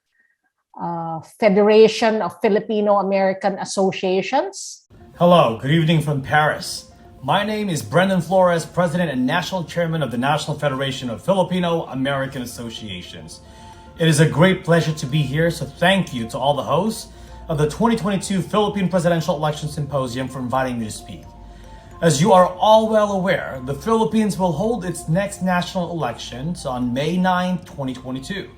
Federation of Filipino-American Associations. Hello, good evening from Paris. My name is Brendan Flores, President and National Chairman of the National Federation of Filipino-American Associations. It is a great pleasure to be here, so thank you to all the hosts of the 2022 Philippine Presidential Election Symposium for inviting me to speak. As you are all well aware, the Philippines will hold its next national elections on May 9, 2022.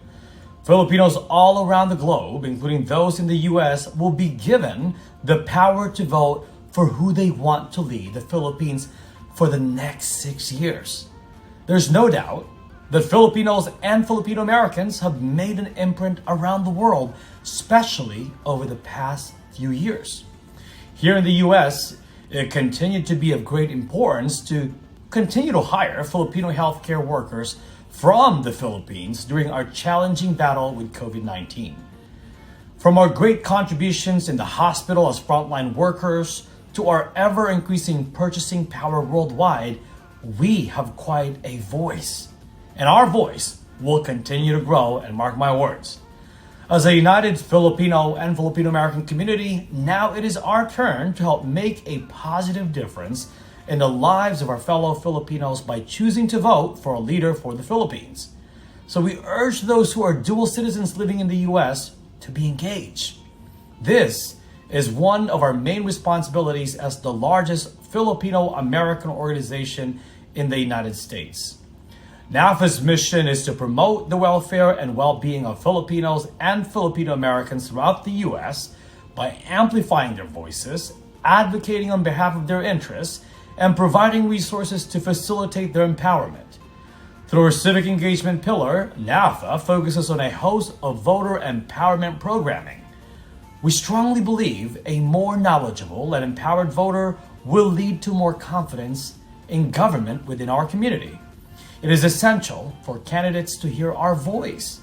Filipinos all around the globe, including those in the US, will be given the power to vote for who they want to lead the Philippines for the next 6 years. There's no doubt that Filipinos and Filipino Americans have made an imprint around the world, especially over the past few years. Here in the US, it continued to be of great importance to continue to hire Filipino healthcare workers from the Philippines during our challenging battle with COVID-19. From our great contributions in the hospital as frontline workers to our ever-increasing purchasing power worldwide, we have quite a voice. And our voice will continue to grow, and mark my words. As a united Filipino and Filipino-American community, now it is our turn to help make a positive difference in the lives of our fellow Filipinos by choosing to vote for a leader for the Philippines. So we urge those who are dual citizens living in the U.S. to be engaged. This is one of our main responsibilities as the largest Filipino-American organization in the United States. NaFFA's mission is to promote the welfare and well-being of Filipinos and Filipino-Americans throughout the U.S. by amplifying their voices, advocating on behalf of their interests, and providing resources to facilitate their empowerment. Through our civic engagement pillar, NaFFA focuses on a host of voter empowerment programming. We strongly believe a more knowledgeable and empowered voter will lead to more confidence in government within our community. It is essential for candidates to hear our voice.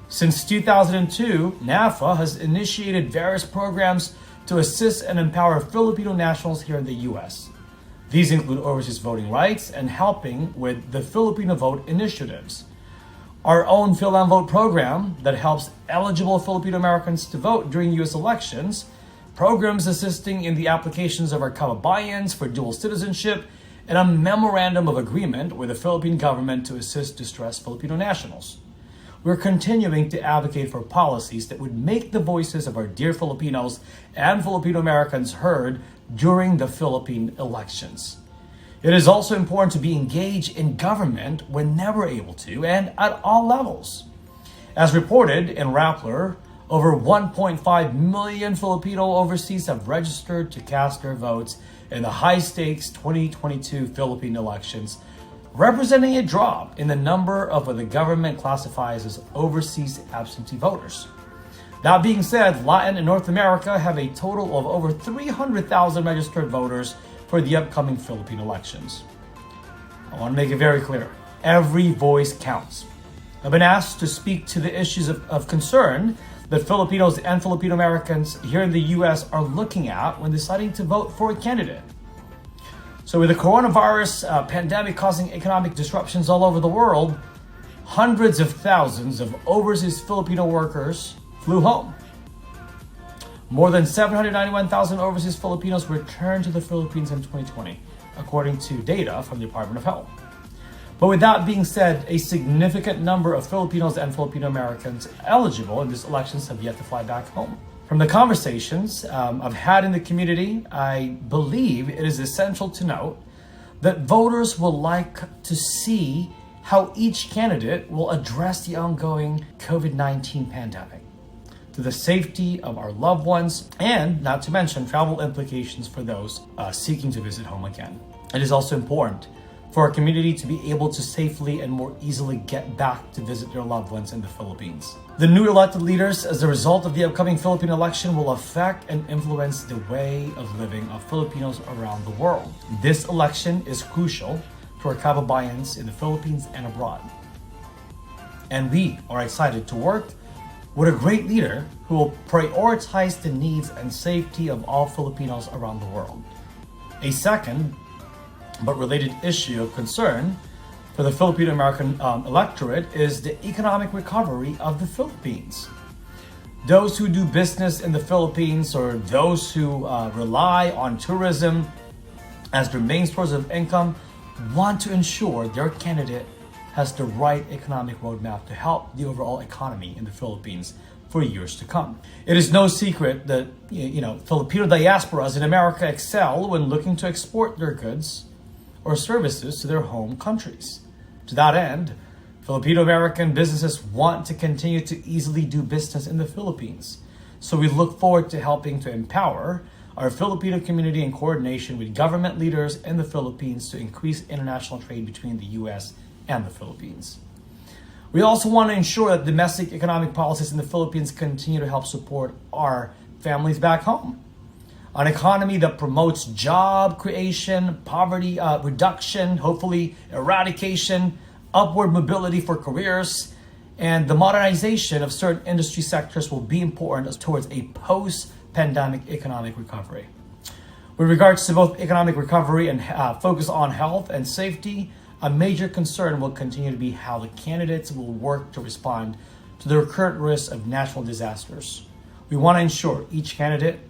Since 2002, NaFFA has initiated various programs to assist and empower Filipino nationals here in the U.S. These include overseas voting rights and helping with the Filipino Vote initiatives. Our own Phil-Am-Vote program that helps eligible Filipino-Americans to vote during U.S. elections, programs assisting in the applications of our kababayans for dual citizenship, and a memorandum of agreement with the Philippine government to assist distressed Filipino nationals. We're continuing to advocate for policies that would make the voices of our dear Filipinos and Filipino-Americans heard during the Philippine elections. It is also important to be engaged in government whenever able to and at all levels. As reported in Rappler, over 1.5 million Filipino overseas have registered to cast their votes in the high-stakes 2022 Philippine elections, representing a drop in the number of what the government classifies as overseas absentee voters. That being said, Latin and North America have a total of over 300,000 registered voters for the upcoming Philippine elections. I want to make it very clear, every voice counts. I've been asked to speak to the issues of concern that Filipinos and Filipino-Americans here in the U.S. are looking at when deciding to vote for a candidate. So with the coronavirus pandemic causing economic disruptions all over the world, hundreds of thousands of overseas Filipino workers flew home. More than 791,000 overseas Filipinos returned to the Philippines in 2020, according to data from the Department of Health. But with that being said, a significant number of Filipinos and Filipino-Americans eligible in these elections have yet to fly back home. From the conversations I've had in the community, I believe it is essential to note that voters will like to see how each candidate will address the ongoing COVID-19 pandemic, to the safety of our loved ones, and not to mention travel implications for those seeking to visit home again. It is also important for our community to be able to safely and more easily get back to visit their loved ones in the Philippines. The new elected leaders, as a result of the upcoming Philippine election, will affect and influence the way of living of Filipinos around the world. This election is crucial to our kababayans in the Philippines and abroad. And we are excited to work with a great leader who will prioritize the needs and safety of all Filipinos around the world. A second, but related issue of concern for the Filipino-American electorate is the economic recovery of the Philippines. Those who do business in the Philippines or those who rely on tourism as their main source of income want to ensure their candidate has the right economic roadmap to help the overall economy in the Philippines for years to come. It is no secret that Filipino diasporas in America excel when looking to export their goods or services to their home countries. To that end, Filipino-American businesses want to continue to easily do business in the Philippines. So we look forward to helping to empower our Filipino community in coordination with government leaders in the Philippines to increase international trade between the U.S. and the Philippines. We also want to ensure that domestic economic policies in the Philippines continue to help support our families back home. An economy that promotes job creation, poverty reduction, hopefully eradication, upward mobility for careers, and the modernization of certain industry sectors will be important towards a post-pandemic economic recovery. With regards to both economic recovery and focus on health and safety, a major concern will continue to be how the candidates will work to respond to the recurrent risk of natural disasters. We want to ensure each candidate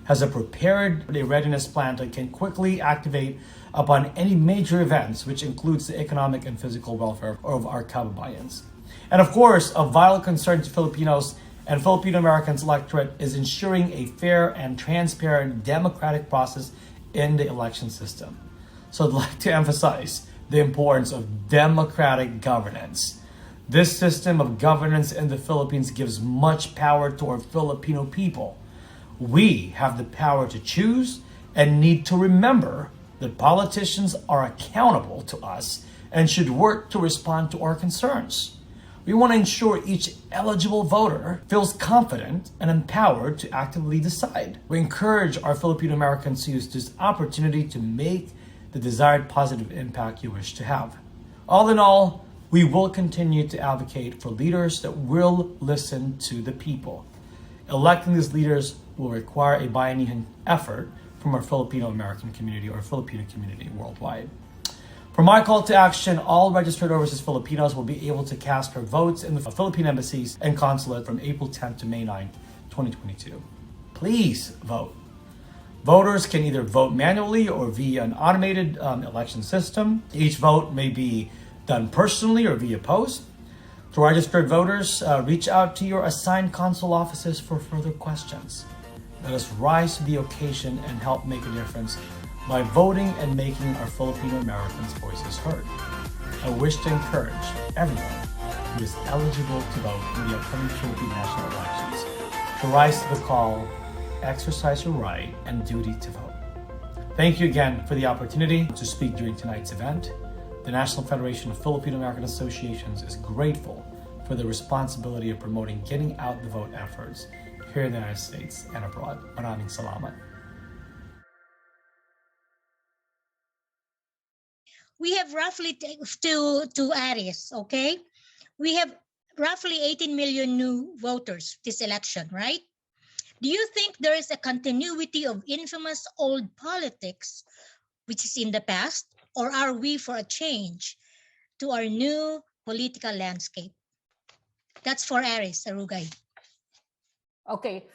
has a prepared readiness plan that can quickly activate upon any major events, which includes the economic and physical welfare of our kababayans. And of course, of vital concern to Filipinos and Filipino-Americans electorate is ensuring a fair and transparent democratic process in the election system. So I'd like to emphasize the importance of democratic governance. This system of governance in the Philippines gives much power to our Filipino people. We have the power to choose and need to remember that politicians are accountable to us and should work to respond to our concerns. We want to ensure each eligible voter feels confident and empowered to actively decide. We encourage our Filipino Americans to use this opportunity to make the desired positive impact you wish to have. All in all, we will continue to advocate for leaders that will listen to the people. Electing these leaders will require a biennial effort from our Filipino-American community or Filipino community worldwide. For my call to action, all registered overseas Filipinos will be able to cast their votes in the Philippine embassies and consulate from April 10th to May 9th, 2022. Please vote. Voters can either vote manually or via an automated election system. Each vote may be done personally or via post. To registered voters, reach out to your assigned consul offices for further questions. Let us rise to the occasion and help make a difference by voting and making our Filipino Americans' voices heard. I wish to encourage everyone who is eligible to vote in the upcoming Philippine national elections to rise to the call, exercise your right and duty to vote. Thank you again for the opportunity to speak during tonight's event. The National Federation of Filipino-American Associations is grateful for the responsibility of promoting getting out the vote efforts here in the United States and abroad. Maraming salamat. We have roughly to Aries, okay? We have roughly 18 million new voters this election, right? Do you think there is a continuity of infamous old politics, which is in the past, or are we for a change to our new political landscape? That's for Aries, Arugay. Okay.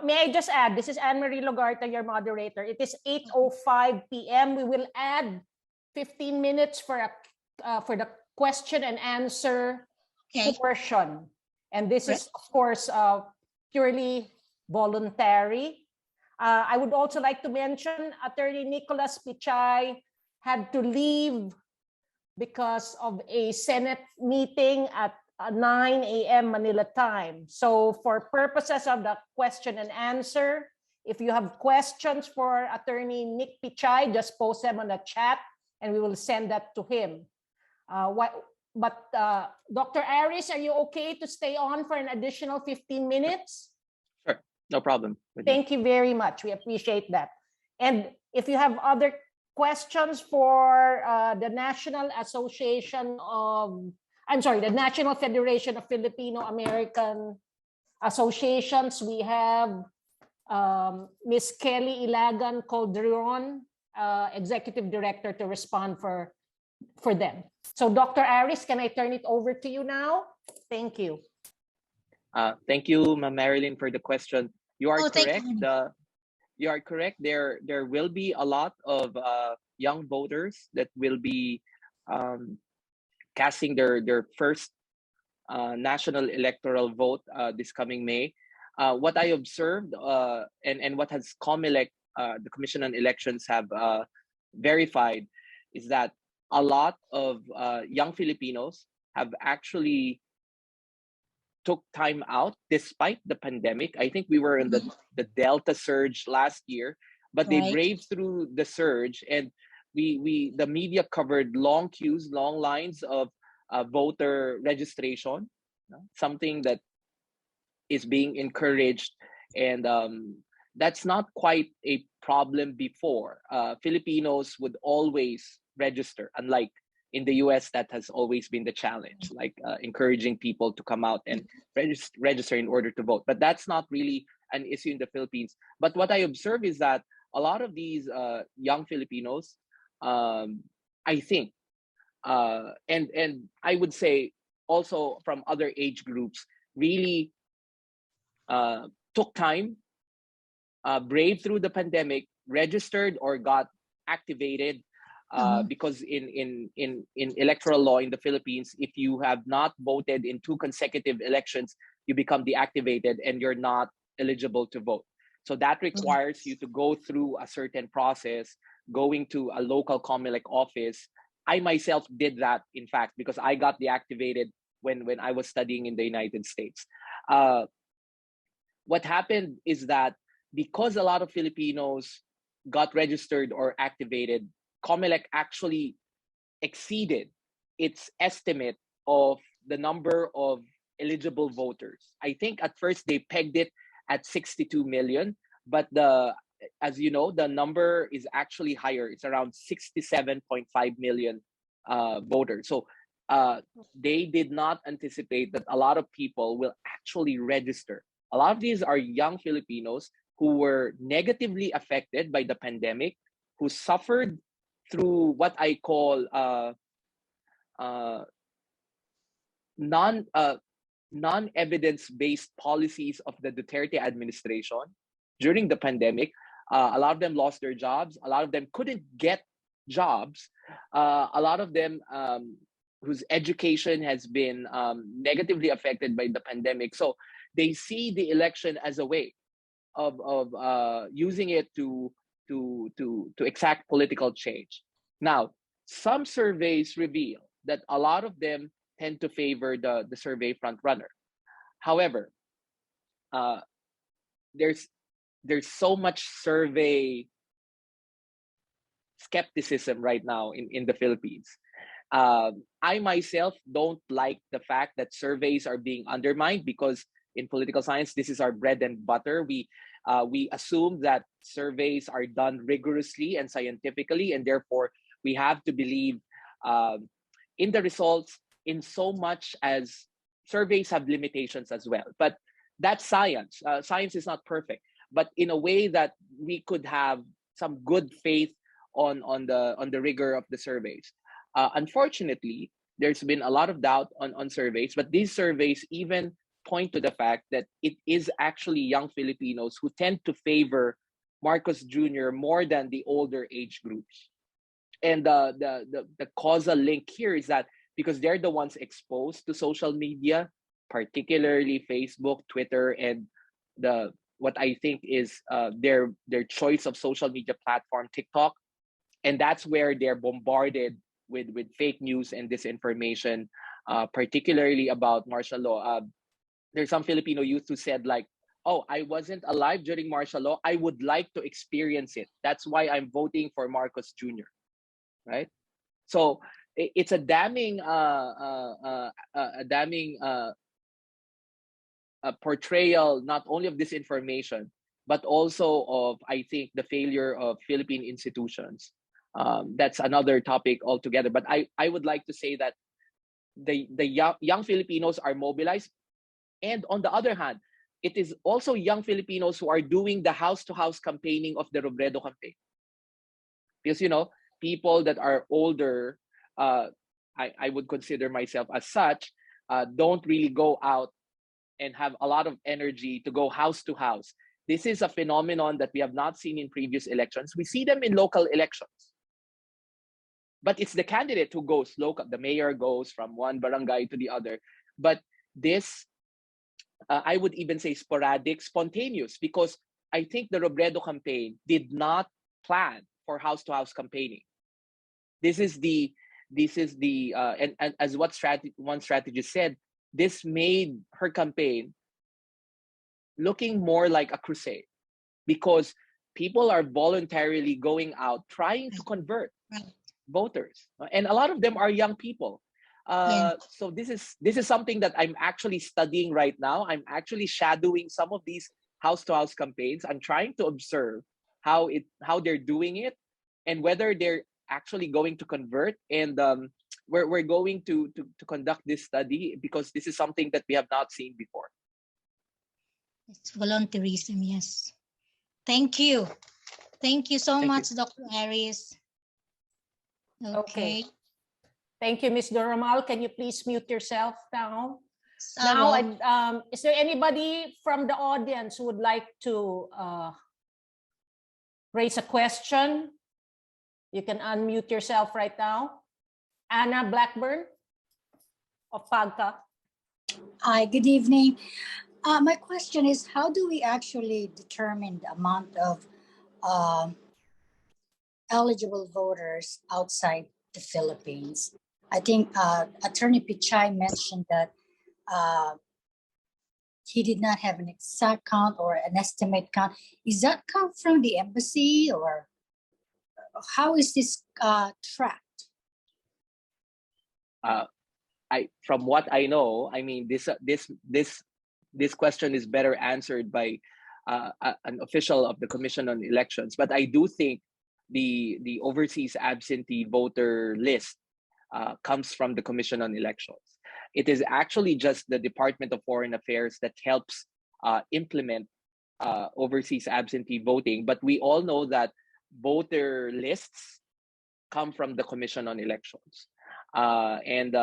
May I just add, this is Anne-Marie Logarta, your moderator. It is 8:05 p.m. We will add 15 minutes for the question and answer portion. And this is, of course, purely voluntary. I would also like to mention Attorney Nicolas Pichai had to leave because of a Senate meeting at 9 a.m. Manila time. So for purposes of the question and answer, if you have questions for Attorney Nick Pichai, just post them on the chat and we will send that to him. Dr. Aries, are you okay to stay on for an additional 15 minutes? Sure, no problem. Thank you very much. We appreciate that. And if you have other questions for the National Federation of Filipino-American Associations, we have Ms. Kelly Ilagan Calderon, Executive Director, to respond for them. So Dr. Aries, can I turn it over to you now? Thank you. Thank you, Ma'am Marilyn, for the question. You are correct. You are correct. There will be a lot of young voters that will be casting their first national electoral vote this coming May. What I observed and what has COMELEC, the Commission on Elections, have verified is that a lot of young Filipinos have actually took time out despite the pandemic. I think we were in the Delta surge last year, but they braved through the surge, and the media covered long queues, long lines of voter registration, something that is being encouraged, and that's not quite a problem before. Filipinos would always register, unlike in the US, that has always been the challenge, like encouraging people to come out and register in order to vote. But that's not really an issue in the Philippines. But what I observe is that a lot of these young Filipinos, I think, and I would say also from other age groups, really took time, braved through the pandemic, registered or got activated. Because in electoral law in the Philippines, if you have not voted in 2 consecutive elections, you become deactivated and you're not eligible to vote. So that requires you to go through a certain process, going to a local COMELEC office. I myself did that, in fact, because I got deactivated when I was studying in the United States. What happened is that because a lot of Filipinos got registered or activated, COMELEC actually exceeded its estimate of the number of eligible voters. I think at first they pegged it at 62 million, but as you know, the number is actually higher. It's around 67.5 million voters. So they did not anticipate that a lot of people will actually register. A lot of these are young Filipinos who were negatively affected by the pandemic, who suffered through what I call non-evidence-based policies of the Duterte administration during the pandemic. A lot of them lost their jobs. A lot of them couldn't get jobs. A lot of them whose education has been negatively affected by the pandemic. So they see the election as a way of using it to exact political change. Now, some surveys reveal that a lot of them tend to favor the survey frontrunner. However, there's so much survey skepticism right now in the Philippines. I myself don't like the fact that surveys are being undermined, because in political science, this is our bread and butter. We assume that surveys are done rigorously and scientifically, and therefore we have to believe in the results, in so much as surveys have limitations as well. But that's science. Science is not perfect, but in a way that we could have some good faith on the rigor of the surveys. Unfortunately, there's been a lot of doubt on surveys, but these surveys even point to the fact that it is actually young Filipinos who tend to favor Marcos Jr. more than the older age groups. And the causal link here is that because they're the ones exposed to social media, particularly Facebook, Twitter, and what I think is their choice of social media platform, TikTok. And that's where they're bombarded with fake news and disinformation, particularly about martial law. There's some Filipino youth who said, like, oh, I wasn't alive during martial law. I would like to experience it. That's why I'm voting for Marcos Jr. Right? So it's a damning portrayal, not only of disinformation, but also of, I think, the failure of Philippine institutions. That's another topic altogether. But I would like to say that the young Filipinos are mobilized. And on the other hand, it is also young Filipinos who are doing the house-to-house campaigning of the Robredo campaign. Because, you know, people that are older, I would consider myself as such, don't really go out and have a lot of energy to go house to house. This is a phenomenon that we have not seen in previous elections. We see them in local elections. But it's the candidate who goes local. The mayor goes from one barangay to the other. But this, I would even say sporadic, spontaneous, because I think the Robredo campaign did not plan for house-to-house campaigning. This is the and as what one strategist said, this made her campaign looking more like a crusade, because people are voluntarily going out trying to convert voters, and a lot of them are young people. So this is something that I'm actually studying right now. I'm actually shadowing some of these house-to-house campaigns. I'm trying to observe how they're doing it and whether they're actually going to convert. And we're going to conduct this study because this is something that we have not seen before. It's volunteerism, yes. Thank you. Thank you so much, Dr. Aries. Okay. Thank you, Ms. Doromal. Can you please mute yourself now? Now, is there anybody from the audience who would like to raise a question? You can unmute yourself right now. Anna Blackburn of PACCGA. Hi, good evening. My question is, how do we actually determine the amount of eligible voters outside the Philippines? I think Attorney Pichai mentioned that he did not have an exact count or an estimate count. Is that come from the embassy, or how is this tracked? From what I know, I mean, this question is better answered by an official of the Commission on Elections. But I do think the overseas absentee voter list comes from the Commission on Elections. It is actually just the Department of Foreign Affairs that helps implement overseas absentee voting. But we all know that voter lists come from the Commission on Elections. And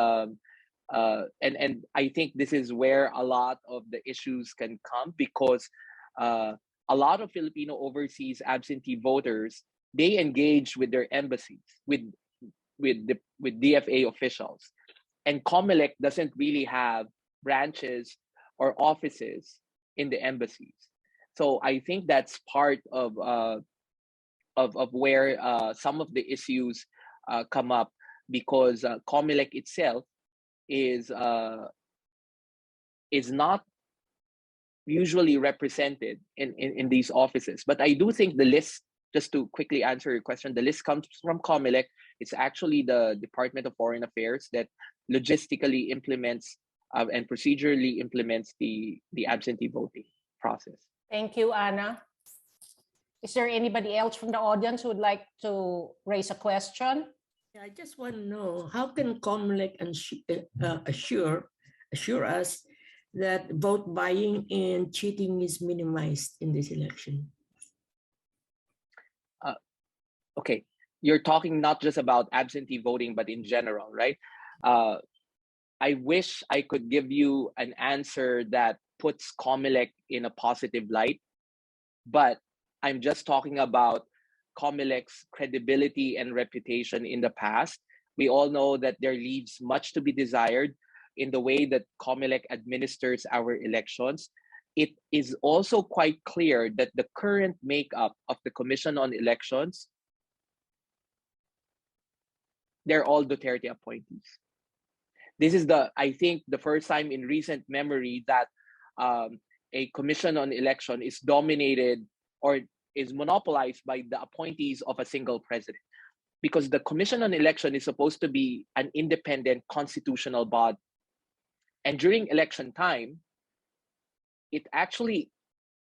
I think this is where a lot of the issues can come, because a lot of Filipino overseas absentee voters, they engage with their embassies, with DFA officials, and COMELEC doesn't really have branches or offices in the embassies. So I think that's part of where some of the issues come up, because COMELEC itself is not usually represented in these offices. But I do think the list, just to quickly answer your question, the list comes from COMELEC. It's actually the Department of Foreign Affairs that logistically implements and procedurally implements the absentee voting process. Thank you, Anna. Is there anybody else from the audience who would like to raise a question? I just want to know, how can COMELEC assure us that vote buying and cheating is minimized in this election? Okay, you're talking not just about absentee voting, but in general, right? I wish I could give you an answer that puts COMELEC in a positive light, but I'm just talking about COMELEC's credibility and reputation in the past. We all know that there leaves much to be desired in the way that COMELEC administers our elections. It is also quite clear that the current makeup of the Commission on Elections, they're all Duterte appointees. This is I think, the first time in recent memory that a Commission on Election is dominated or is monopolized by the appointees of a single president, because the Commission on Election is supposed to be an independent constitutional body. And during election time, it actually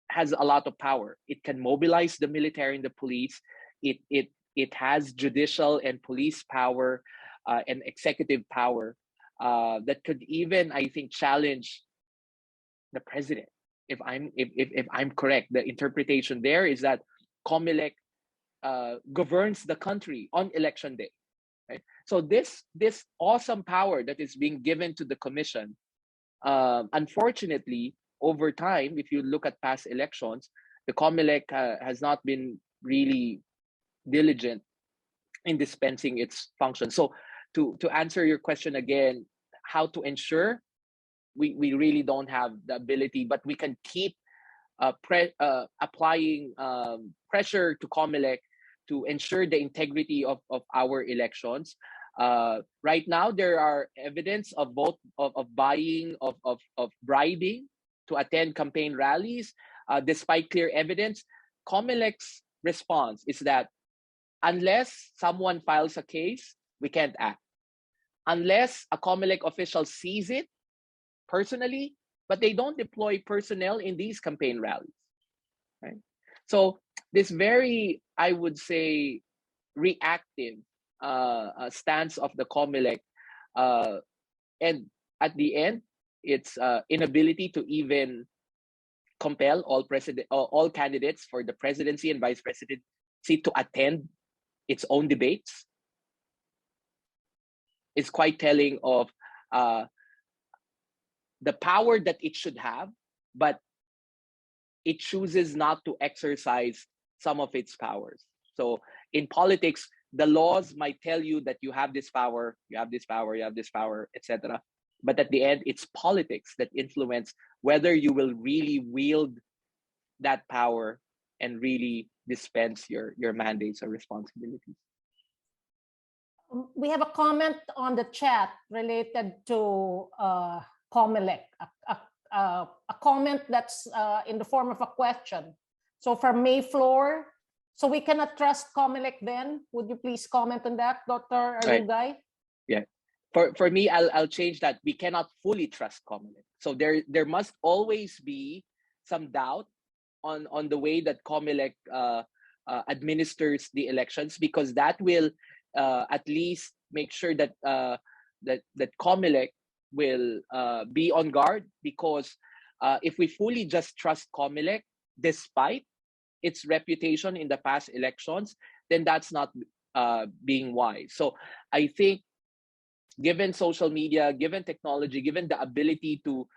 has a lot of power. It can mobilize the military and the police. It has judicial and police power and executive power that could even, I think, challenge the president. If I'm correct, the interpretation there is that COMELEC governs the country on election day, right? So this awesome power that is being given to the commission, unfortunately, over time, if you look at past elections, the COMELEC has not been really diligent in dispensing its function. So to answer your question again, how to ensure, we really don't have the ability, but we can keep applying pressure to COMELEC to ensure the integrity of our elections. Right now, there are evidence of buying, of bribing to attend campaign rallies. Despite clear evidence, COMELEC's response is that unless someone files a case, we can't act. Unless a COMELEC official sees it personally, but they don't deploy personnel in these campaign rallies, right? So this very, I would say, reactive stance of the COMELEC, and at the end, its inability to even compel all candidates for the presidency and vice presidency to attend its own debates is quite telling of the power that it should have, but it chooses not to exercise some of its powers. So in politics, the laws might tell you that you have this power, you have this power, you have this power, etc. But at the end, it's politics that influence whether you will really wield that power and really dispense your mandates or responsibilities. We have a comment on the chat related to COMELEC, a comment that's in the form of a question. So from Mayflower, so we cannot trust COMELEC then? Would you please comment on that, Dr. Arugay? Right. Yeah. For me, I'll change that. We cannot fully trust COMELEC. So there must always be some doubt on the way that COMELEC administers the elections, because that will at least make sure that that COMELEC will be on guard, because if we fully just trust COMELEC despite its reputation in the past elections, then that's not being wise. So I think, given social media, given technology, given the ability to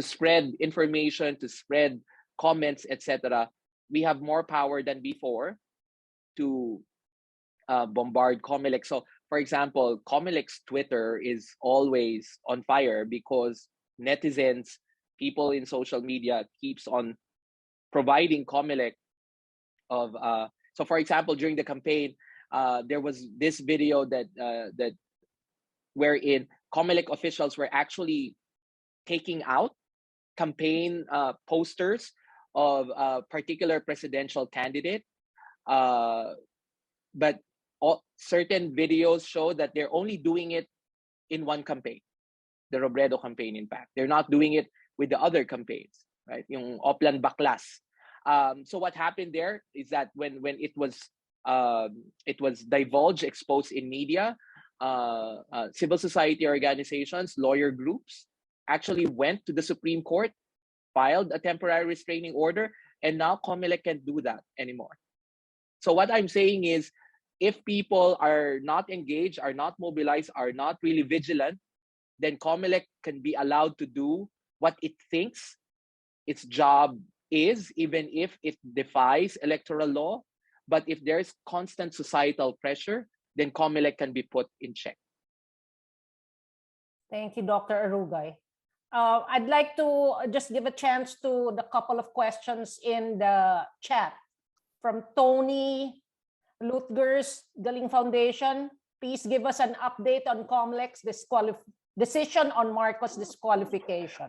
spread information, to spread comments, etc., we have more power than before to bombard COMELEC. So, for example, COMELEC's Twitter is always on fire because netizens, people in social media, keeps on providing COMELEC of. So, for example, during the campaign, there was this video that wherein COMELEC officials were actually taking out campaign posters of a particular presidential candidate, but certain videos show that they're only doing it in one campaign, the Robredo campaign. In fact, they're not doing it with the other campaigns, right? Yung Oplan Baklas. So what happened there is that when it was divulged, exposed in media, civil society organizations, lawyer groups actually went to the Supreme Court, filed a temporary restraining order, and now COMELEC can't do that anymore. So what I'm saying is, if people are not engaged, are not mobilized, are not really vigilant, then COMELEC can be allowed to do what it thinks its job is, even if it defies electoral law. But if there's constant societal pressure, then COMELEC can be put in check. Thank you, Dr. Arugay. I'd like to just give a chance to the couple of questions in the chat from Tony Lutgers, Galing Foundation. Please give us an update on COMELEC's decision on Marcos disqualification.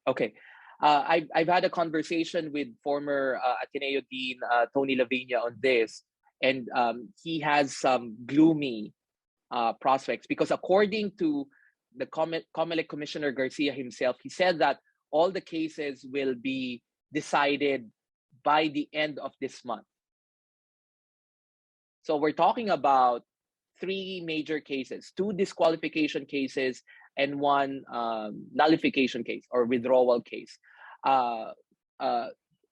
Okay. I've had a conversation with former Ateneo Dean Tony Lavinia on this, and he has some gloomy prospects, because according to the COMELEC Commissioner Garcia himself, he said that all the cases will be decided by the end of this month. So we're talking about 3 major cases, 2 disqualification cases and 1 nullification case or withdrawal case.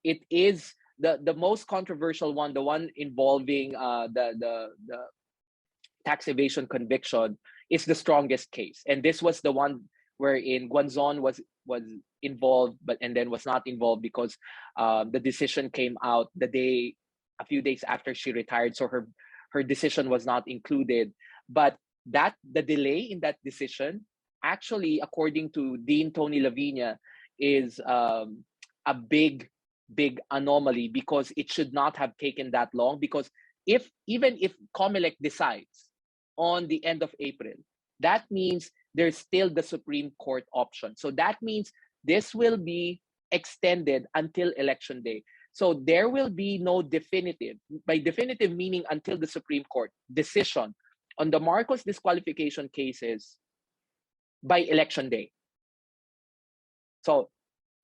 It is the most controversial one, the one involving the tax evasion conviction, is the strongest case. And this was the one wherein Guanzon was involved, and then was not involved because the decision came out a few days after she retired, so her decision was not included. But the delay in that decision, actually, according to Dean Tony Lavinia, is a big anomaly, because it should not have taken that long. Because even if COMELEC decides on the end of April, that means there's still the Supreme Court option. So that means this will be extended until election day. So there will be no definitive, by definitive meaning until the Supreme Court decision on the Marcos disqualification cases by election day. So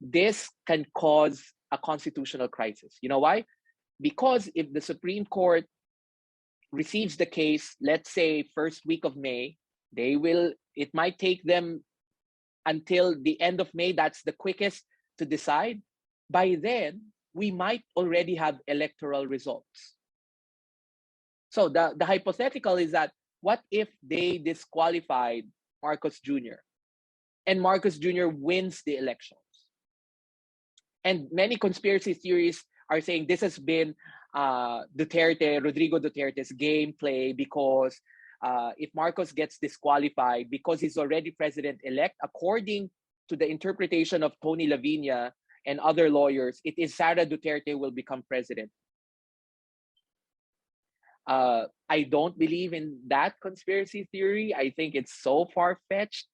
this can cause a constitutional crisis. You know why? Because if the Supreme Court receives the case, let's say first week of May, it might take them until the end of May. That's the quickest to decide. By then, we might already have electoral results. So the hypothetical is that, what if they disqualified Marcos Jr. and Marcos Jr. wins the elections. And many conspiracy theories are saying this has been Rodrigo Duterte's gameplay, because if Marcos gets disqualified, because he's already president-elect, according to the interpretation of Tony Lavinia and other lawyers, it is Sara Duterte will become president. I don't believe in that conspiracy theory. I think it's so far-fetched.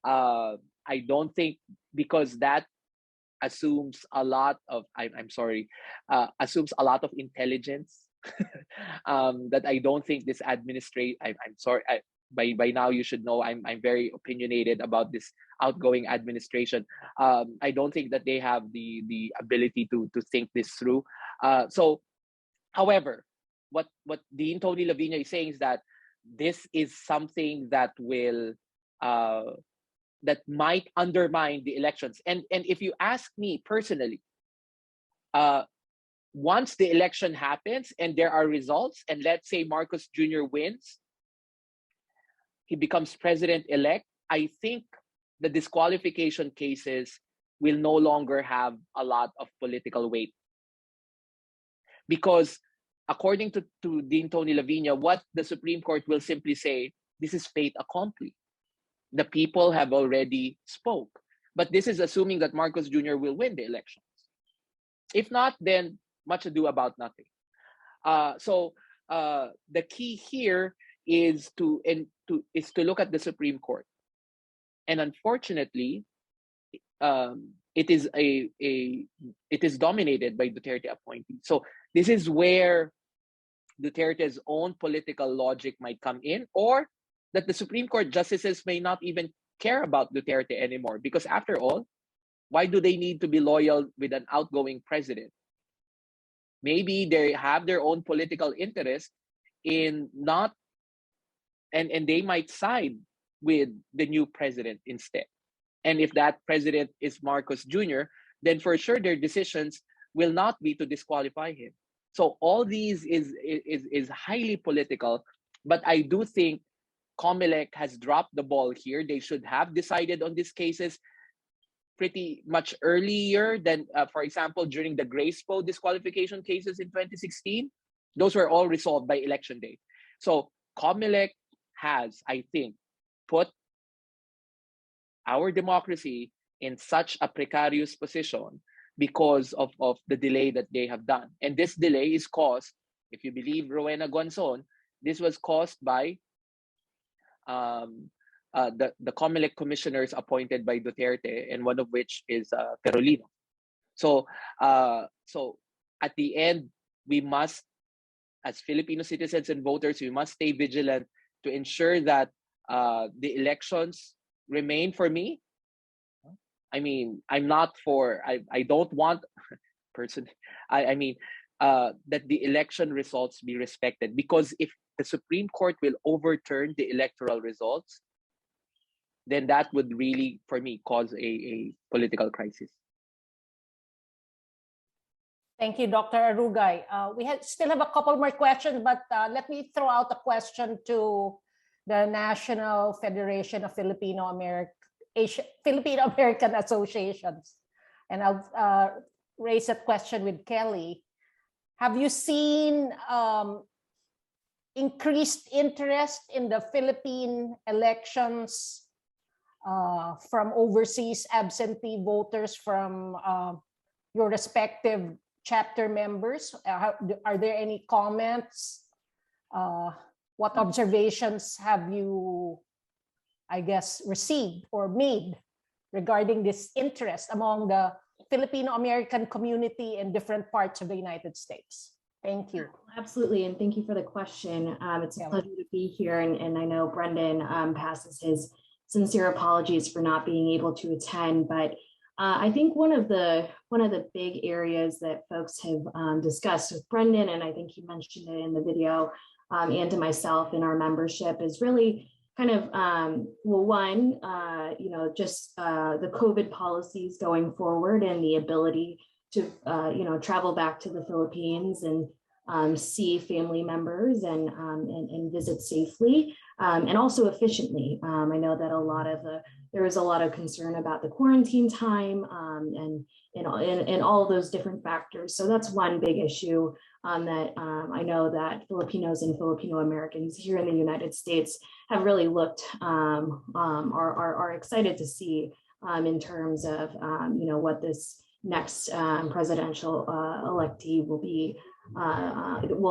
I don't think, because that assumes a lot of, assumes a lot of intelligence that I don't think this administration, I'm sorry, by now you should know I'm very opinionated about this outgoing administration. I don't think that they have the ability to think this through. However, what Dean Tony Lavinia is saying is that this is something that will that might undermine the elections. And if you ask me personally, once the election happens and there are results, and let's say Marcos Jr. wins, he becomes president-elect, I think the disqualification cases will no longer have a lot of political weight. Because according to Dean Tony Lavinia, what the Supreme Court will simply say, this is fait accompli. The people have already spoke. But this is assuming that Marcos Jr. will win the elections. If not, then much ado about nothing. The key here is to look at the Supreme Court. And unfortunately, it is dominated by Duterte appointees. So this is where Duterte's own political logic might come in, or that the Supreme Court justices may not even care about Duterte anymore. Because after all, why do they need to be loyal with an outgoing president? Maybe they have their own political interest in not, and they might side with the new president instead. And if that president is Marcos Jr., then for sure their decisions will not be to disqualify him. So all these is highly political, but I do think COMELEC has dropped the ball here. They should have decided on these cases pretty much earlier than, for example, during the Gracepo disqualification cases in 2016. Those were all resolved by election day. So COMELEC has, I think, put our democracy in such a precarious position because of the delay that they have done. And this delay is caused, if you believe Rowena Guanzon, this was caused by the COMELEC commissioners appointed by Duterte, and one of which is Perolino. So at the end, we must, as Filipino citizens and voters, we must stay vigilant to ensure that the elections remain, for me. I mean, I'm not for, I don't want, personally, that the election results be respected, because if the Supreme Court will overturn the electoral results, then that would really, for me, cause a political crisis. Thank you, Dr. Arugay. We still have a couple more questions, but let me throw out a question to the National Federation of Filipino-American Associations. And I'll raise that question with Kelly. Have you seen increased interest in the Philippine elections from overseas absentee voters from your respective chapter members? Are there any comments? What observations have you, I guess, received or made regarding this interest among the Filipino-American community in different parts of the United States? Thank you. Absolutely, and thank you for the question. It's a pleasure to be here, and I know Brendan passes his sincere apologies for not being able to attend, but I think one of the big areas that folks have discussed with Brendan, and I think he mentioned it in the video, and to myself in our membership, is really kind of, just the COVID policies going forward and the ability to, travel back to the Philippines and see family members and visit safely. and also efficiently. I know that there was a lot of concern about the quarantine time and all of those different factors. So that's one big issue that I know that Filipinos and Filipino-Americans here in the United States have really looked, are excited to see in terms of, what this next presidential electee will be,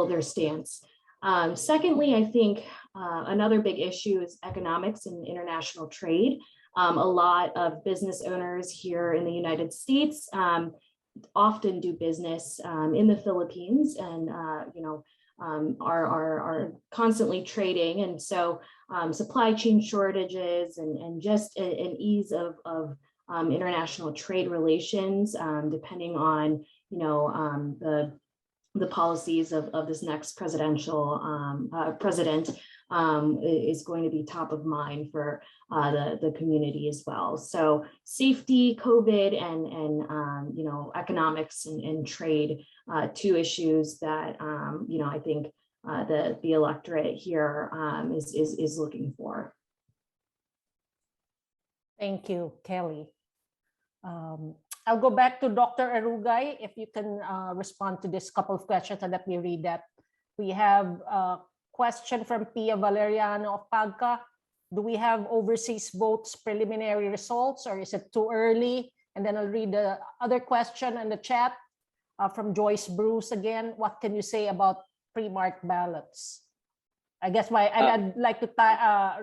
their stance. Secondly, I think another big issue is economics and international trade. A lot of business owners here in the United States often do business in the Philippines and are constantly trading, and so supply chain shortages and just an ease of international trade relations, depending on the policies of this next president is going to be top of mind for the community as well. So safety, COVID, and economics and trade, two issues that I think the electorate here is looking for. Thank you, Kelly. I'll go back to Dr. Arugay, if you can respond to this couple of questions and let me read that. We have a question from Pia Valeriano of PACCGA. Do we have overseas votes preliminary results, or is it too early? And then I'll read the other question in the chat from Joyce Bruce again. What can you say about pre-marked ballots? I guess I'd like to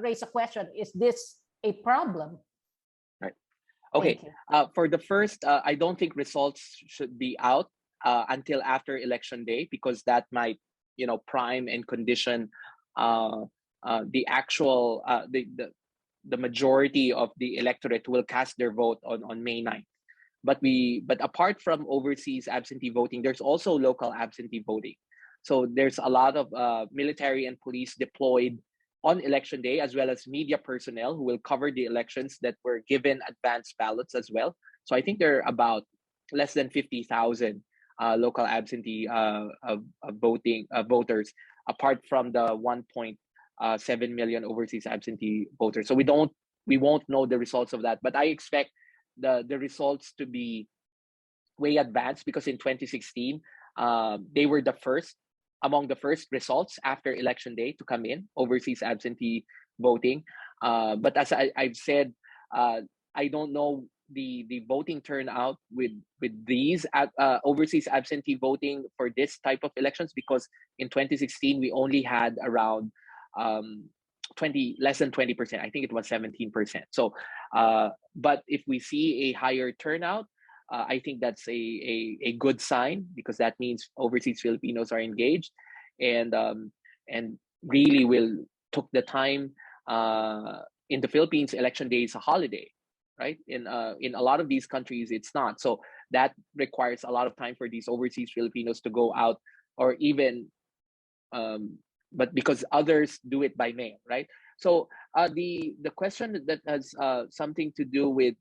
raise a question. Is this a problem? Okay, for the first, I don't think results should be out until after election day, because that might, prime and condition the actual, the majority of the electorate will cast their vote on May 9th. But apart from overseas absentee voting, there's also local absentee voting. So there's a lot of military and police deployed on election day, as well as media personnel who will cover the elections that were given advance ballots as well. So I think there are about less than 50,000 local absentee voters, apart from the 1.7 million overseas absentee voters. So we won't know the results of that, but I expect the results to be way advanced, because in 2016 they were among the first results after election day to come in, overseas absentee voting. But as I've said, I don't know the voting turnout with these overseas absentee voting for this type of elections, because in 2016 we only had around less than 20%. I think it was 17%. So, but if we see a higher turnout, I think that's a good sign, because that means overseas Filipinos are engaged and really took the time. In the Philippines, election day is a holiday, right? In a lot of these countries, it's not. So that requires a lot of time for these overseas Filipinos to go out, or even, but because others do it by mail, right? So the question that has something to do with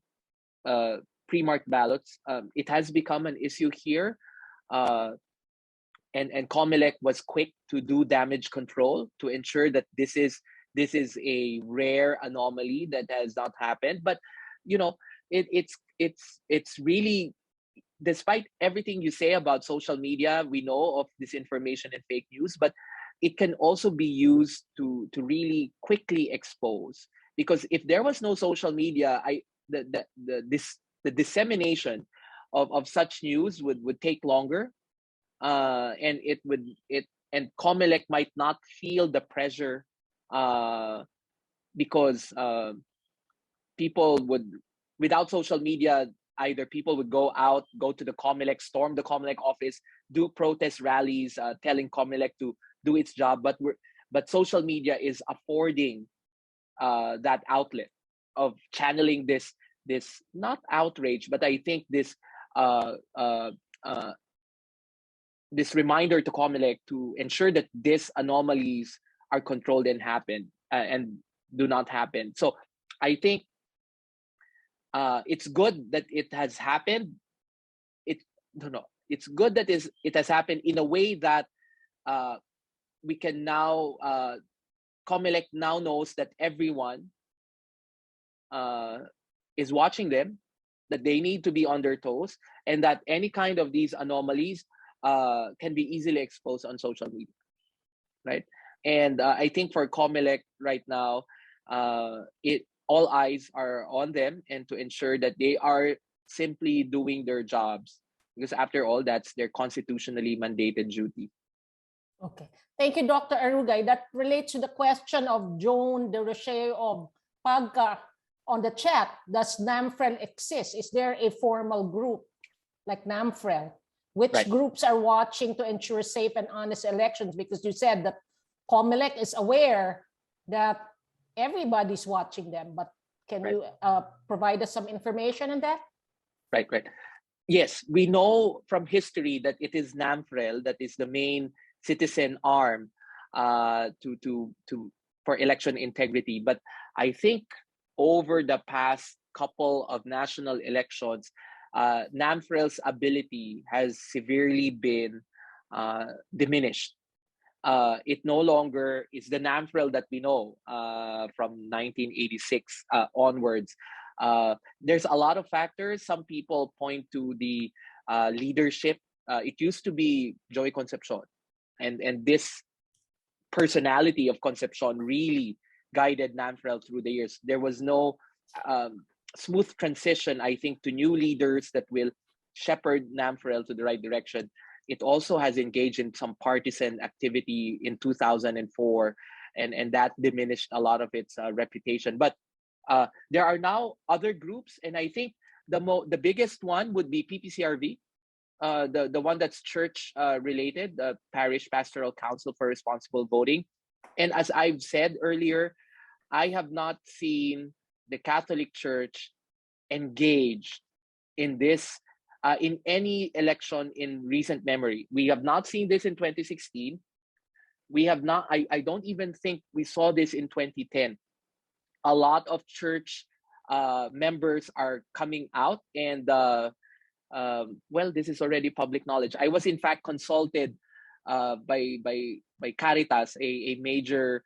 pre-marked ballots, it has become an issue here, and COMELEC was quick to do damage control to ensure that this is a rare anomaly that has not happened. But it's really, despite everything you say about social media, we know of disinformation and fake news, but it can also be used to really quickly expose. Because if there was no social media, the dissemination of such news would take longer, and and COMELEC might not feel the pressure, because people would, without social media, either people would go to the COMELEC, storm the COMELEC office, do protest rallies, telling COMELEC to do its job. But social media is affording that outlet of channeling this not outrage, but I think this this reminder to COMELEC to ensure that these anomalies are controlled and do not happen. So I think it's good that it has happened. It's good that it has happened in a way that we can now COMELEC now knows that everyone is watching them, that they need to be on their toes, and that any kind of these anomalies can be easily exposed on social media, right? And I think for COMELEC right now, all eyes are on them, and to ensure that they are simply doing their jobs, because after all, that's their constitutionally mandated duty. Okay. Thank you, Dr. Arugay. That relates to the question of Joan De Roche of PACCGA on the chat. Does NaFFAA exist? Is there a formal group like NaFFAA? Which Right. groups are watching to ensure safe and honest elections? Because you said that COMELEC is aware that everybody's watching them, but can Right. you provide us some information on that? Right. Yes, we know from history that it is NaFFAA that is the main citizen arm for election integrity. But I think over the past couple of national elections, NaFFAA's ability has severely been diminished. It no longer is the NaFFAA that we know from 1986 onwards. There's a lot of factors. Some people point to the leadership. It used to be Joey Concepcion, and this personality of Concepcion really guided NaFFAA through the years. There was no smooth transition, I think, to new leaders that will shepherd NaFFAA to the right direction. It also has engaged in some partisan activity in 2004, and that diminished a lot of its reputation. But there are now other groups, and I think the biggest one would be PPCRV, the one that's church related, the Parish Pastoral Council for Responsible Voting. And as I've said earlier, I have not seen the Catholic Church engaged in this in any election in recent memory. We have not seen this in 2016. We have not. I don't even think we saw this in 2010. A lot of church members are coming out, and well, this is already public knowledge. I was in fact consulted by Caritas, a major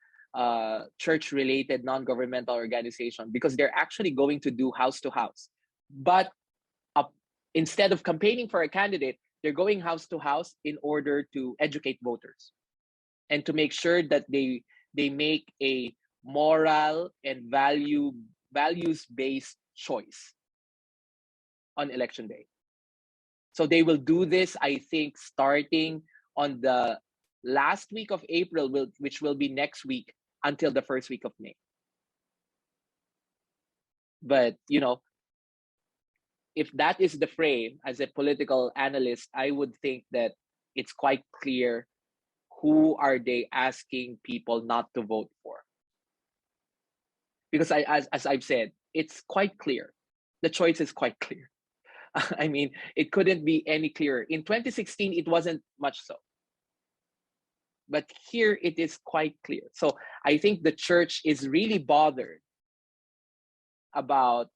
church-related non-governmental organization, because they're actually going to do house to house. But instead of campaigning for a candidate, they're going house to house in order to educate voters and to make sure that they make a moral and values-based choice on election day. So they will do this, I think, starting on the last week of April, which will be next week, until the first week of May. But, if that is the frame, as a political analyst, I would think that it's quite clear who are they asking people not to vote for. Because as I've said, it's quite clear. The choice is quite clear. I mean, it couldn't be any clearer. In 2016, it wasn't much so. But here it is quite clear. So I think the church is really bothered about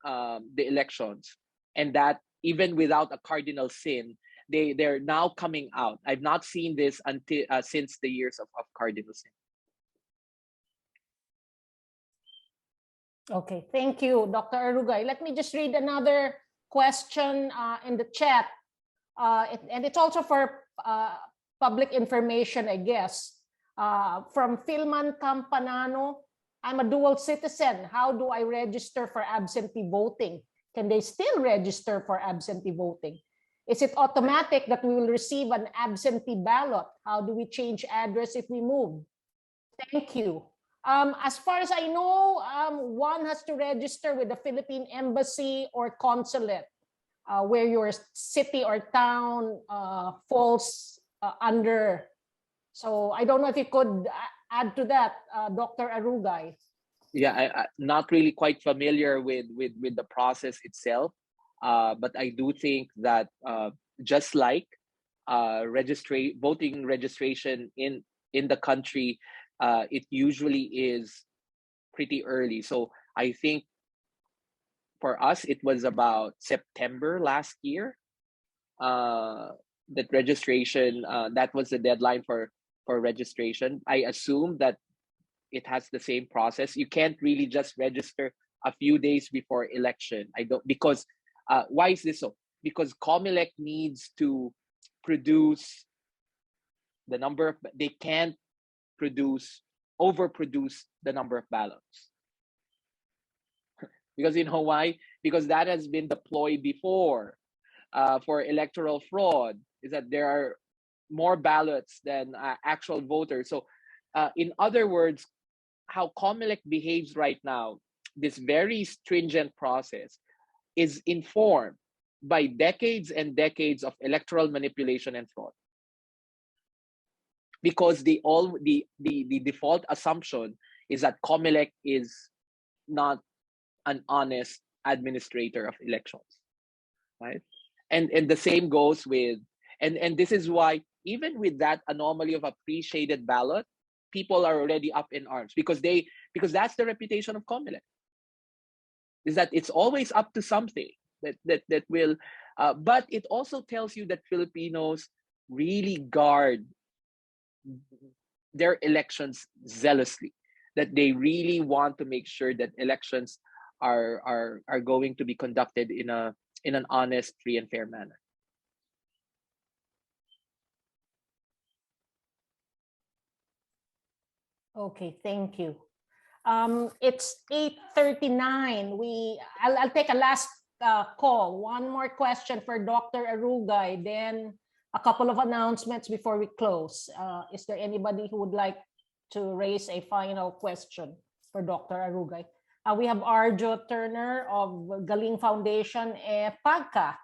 the elections, and that even without a cardinal sin, they're now coming out. I've not seen this until since the years of cardinal sin. Okay, thank you, Dr. Arugay. Let me just read another question in the chat. And it's also for public information, I guess. From Philman Campanano, I'm a dual citizen. How do I register for absentee voting? Can they still register for absentee voting? Is it automatic that we will receive an absentee ballot? How do we change address if we move? Thank you. As far as I know, one has to register with the Philippine Embassy or consulate where your city or town falls under. So I don't know if you could add to that, Dr. Arugay. Yeah, I'm not really quite familiar with the process itself, but I do think that just like voting registration in the country, it usually is pretty early. So I think for us, it was about September last year that registration, that was the deadline for registration. I assume that it has the same process. You can't really just register a few days before election. Because why is this so? Because COMELEC needs to produce the number of, they can't overproduce the number of ballots. Because you know why? Because that has been the ploy before for electoral fraud, is that there are more ballots than actual voters. So in other words, how COMELEC behaves right now, this very stringent process, is informed by decades and decades of electoral manipulation and fraud. Because the default assumption is that COMELEC is not an honest administrator of elections, right? And the same goes with, and this is why even with that anomaly of a pre-shaded ballot, people are already up in arms because that's the reputation of COMELEC, is that it's always up to something that will, but it also tells you that Filipinos really guard their elections zealously, that they really want to make sure that elections are going to be conducted in an honest, free, and fair manner. Okay, thank you. It's 8:39. I'll take a last call. One more question for Dr. Arugay, then a couple of announcements before we close. Is there anybody who would like to raise a final question for Dr. Arugay? We have Arjo Turner of Galing Foundation, PACCGA.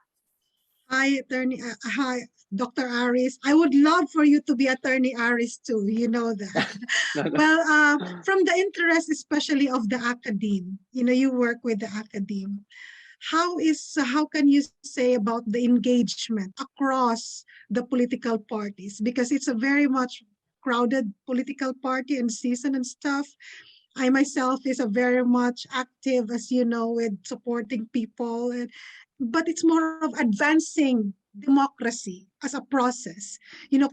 Hi, Attorney. Hi, Dr. Aries. I would love for you to be Attorney Aries too. You know that. Well, from the interest, especially of the academe, you work with the academe. How can you say about the engagement across the political parties? Because it's a very much crowded political party and season and stuff. I myself is a very much active, as you know, with supporting people, but it's more of advancing democracy as a process.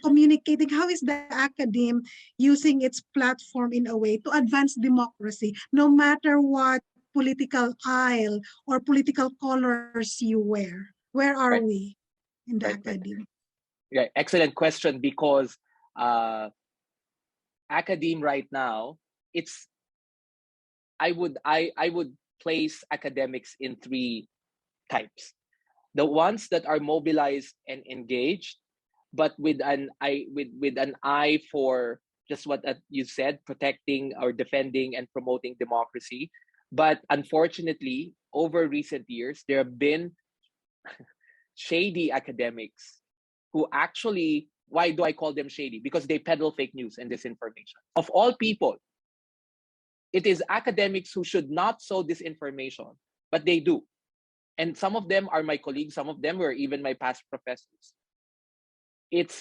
Communicating how is the academe using its platform in a way to advance democracy, no matter what political aisle or political colors you wear. Where are we in the academe? Yeah, excellent question, because academe right now, I would place academics in three types. The ones that are mobilized and engaged, but with an eye for just what you said, protecting or defending and promoting democracy. But unfortunately, over recent years, there have been shady academics who actually, why do I call them shady? Because they peddle fake news and disinformation. Of all people, it is academics who should not sow disinformation, but they do. And some of them are my colleagues, some of them were even my past professors. It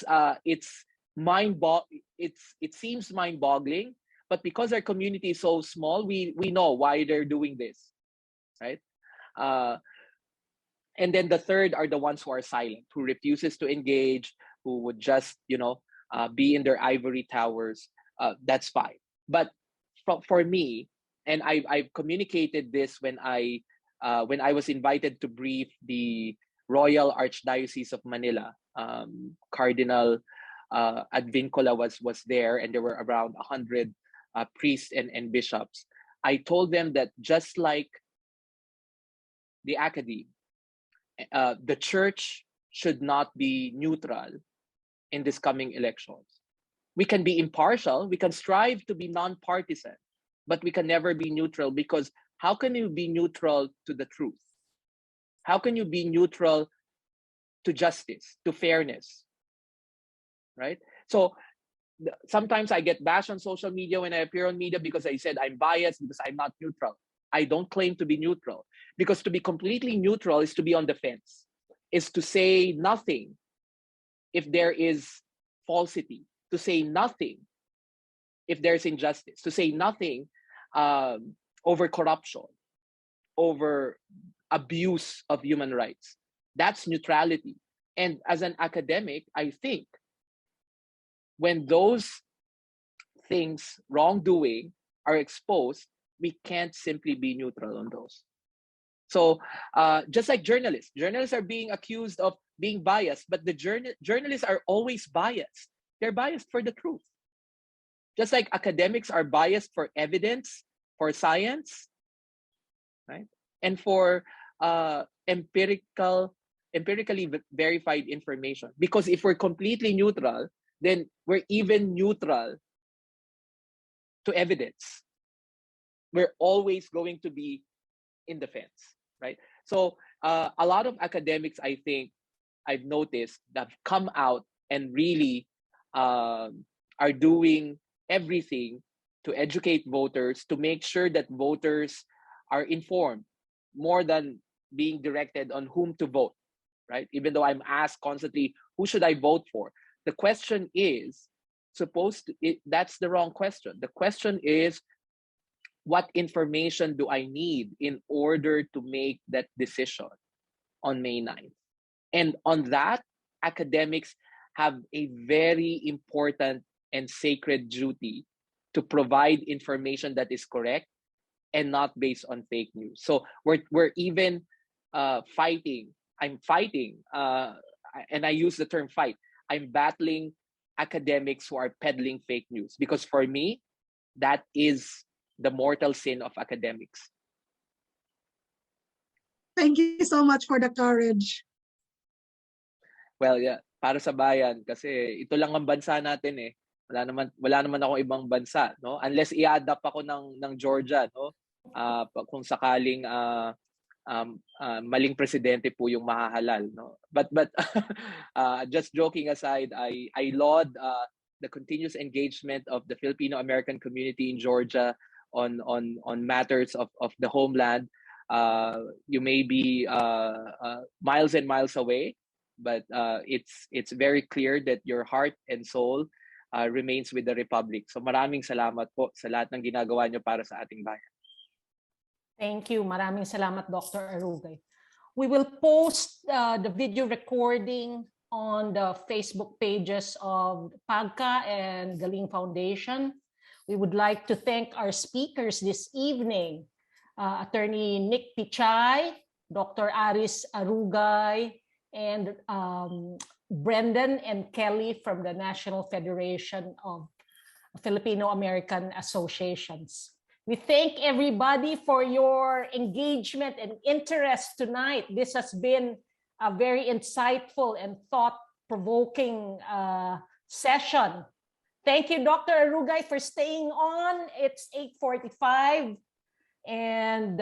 seems mind-boggling, but because our community is so small, we know why they're doing this, right? And then the third are the ones who are silent, who refuses to engage, who would just, be in their ivory towers. That's fine. But for me, and I've communicated this when I was invited to brief the Royal Archdiocese of Manila, Cardinal Advincula was there, and there were around 100 priests and bishops. I told them that just like the academe, the church should not be neutral in this coming elections. We can be impartial, we can strive to be non-partisan, but we can never be neutral, because how can you be neutral to the truth? How can you be neutral to justice, to fairness, right? So sometimes I get bashed on social media when I appear on media because I said I'm biased because I'm not neutral. I don't claim to be neutral, because to be completely neutral is to be on the fence, is to say nothing if there is falsity, to say nothing if there's injustice, to say nothing over corruption, over abuse of human rights. That's neutrality. And as an academic, I think when those things, wrongdoing, are exposed, we can't simply be neutral on those. So just like journalists are being accused of being biased, but the journalists are always biased. They're biased for the truth. Just like academics are biased for evidence, for science, right? And for empirically verified information. Because if we're completely neutral, then we're even neutral to evidence. We're always going to be in the fence, right? So a lot of academics, I think, I've noticed, that have come out and really are doing everything to educate voters, to make sure that voters are informed more than being directed on whom to vote, right? Even though I'm asked constantly, who should I vote for? The question is that's the wrong question. The question is, what information do I need in order to make that decision on May 9th? And on that, academics have a very important and sacred duty to provide information that is correct and not based on fake news. So we're even fighting. I'm fighting, and I use the term fight. I'm battling academics who are peddling fake news, because for me, that is the mortal sin of academics. Thank you so much for the courage. Well, yeah, para sa bayan, kasi ito lang ang bansa natin eh. Wala naman akong ibang bansa, no? Unless i-adapt ako ng Georgia, no? Kung sakaling maling presidente po yung mahahalal, no? But just joking aside, I laud the continuous engagement of the Filipino-American community in Georgia on matters of the homeland. You may be miles and miles away, but it's very clear that your heart and soul remains with the Republic. So maraming salamat po sa lahat ng ginagawa niyo para sa ating bayan. Thank you. Maraming salamat, Dr. Arugay. We will post the video recording on the Facebook pages of PACCGA and Galing Foundation. We would like to thank our speakers this evening, Attorney Nick Pichai, Dr. Aries Arugay, and Brendan and Kelly from the National Federation of Filipino-American Associations. We thank everybody for your engagement and interest tonight. This has been a very insightful and thought-provoking session. Thank you, Dr. Arugay, for staying on. It's 8:45 and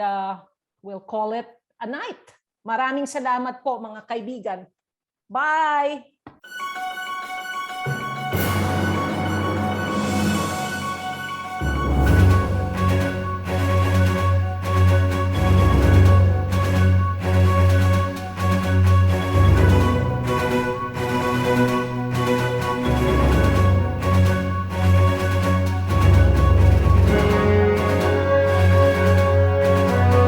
we'll call it a night. Maraming salamat po, mga kaibigan. Bye!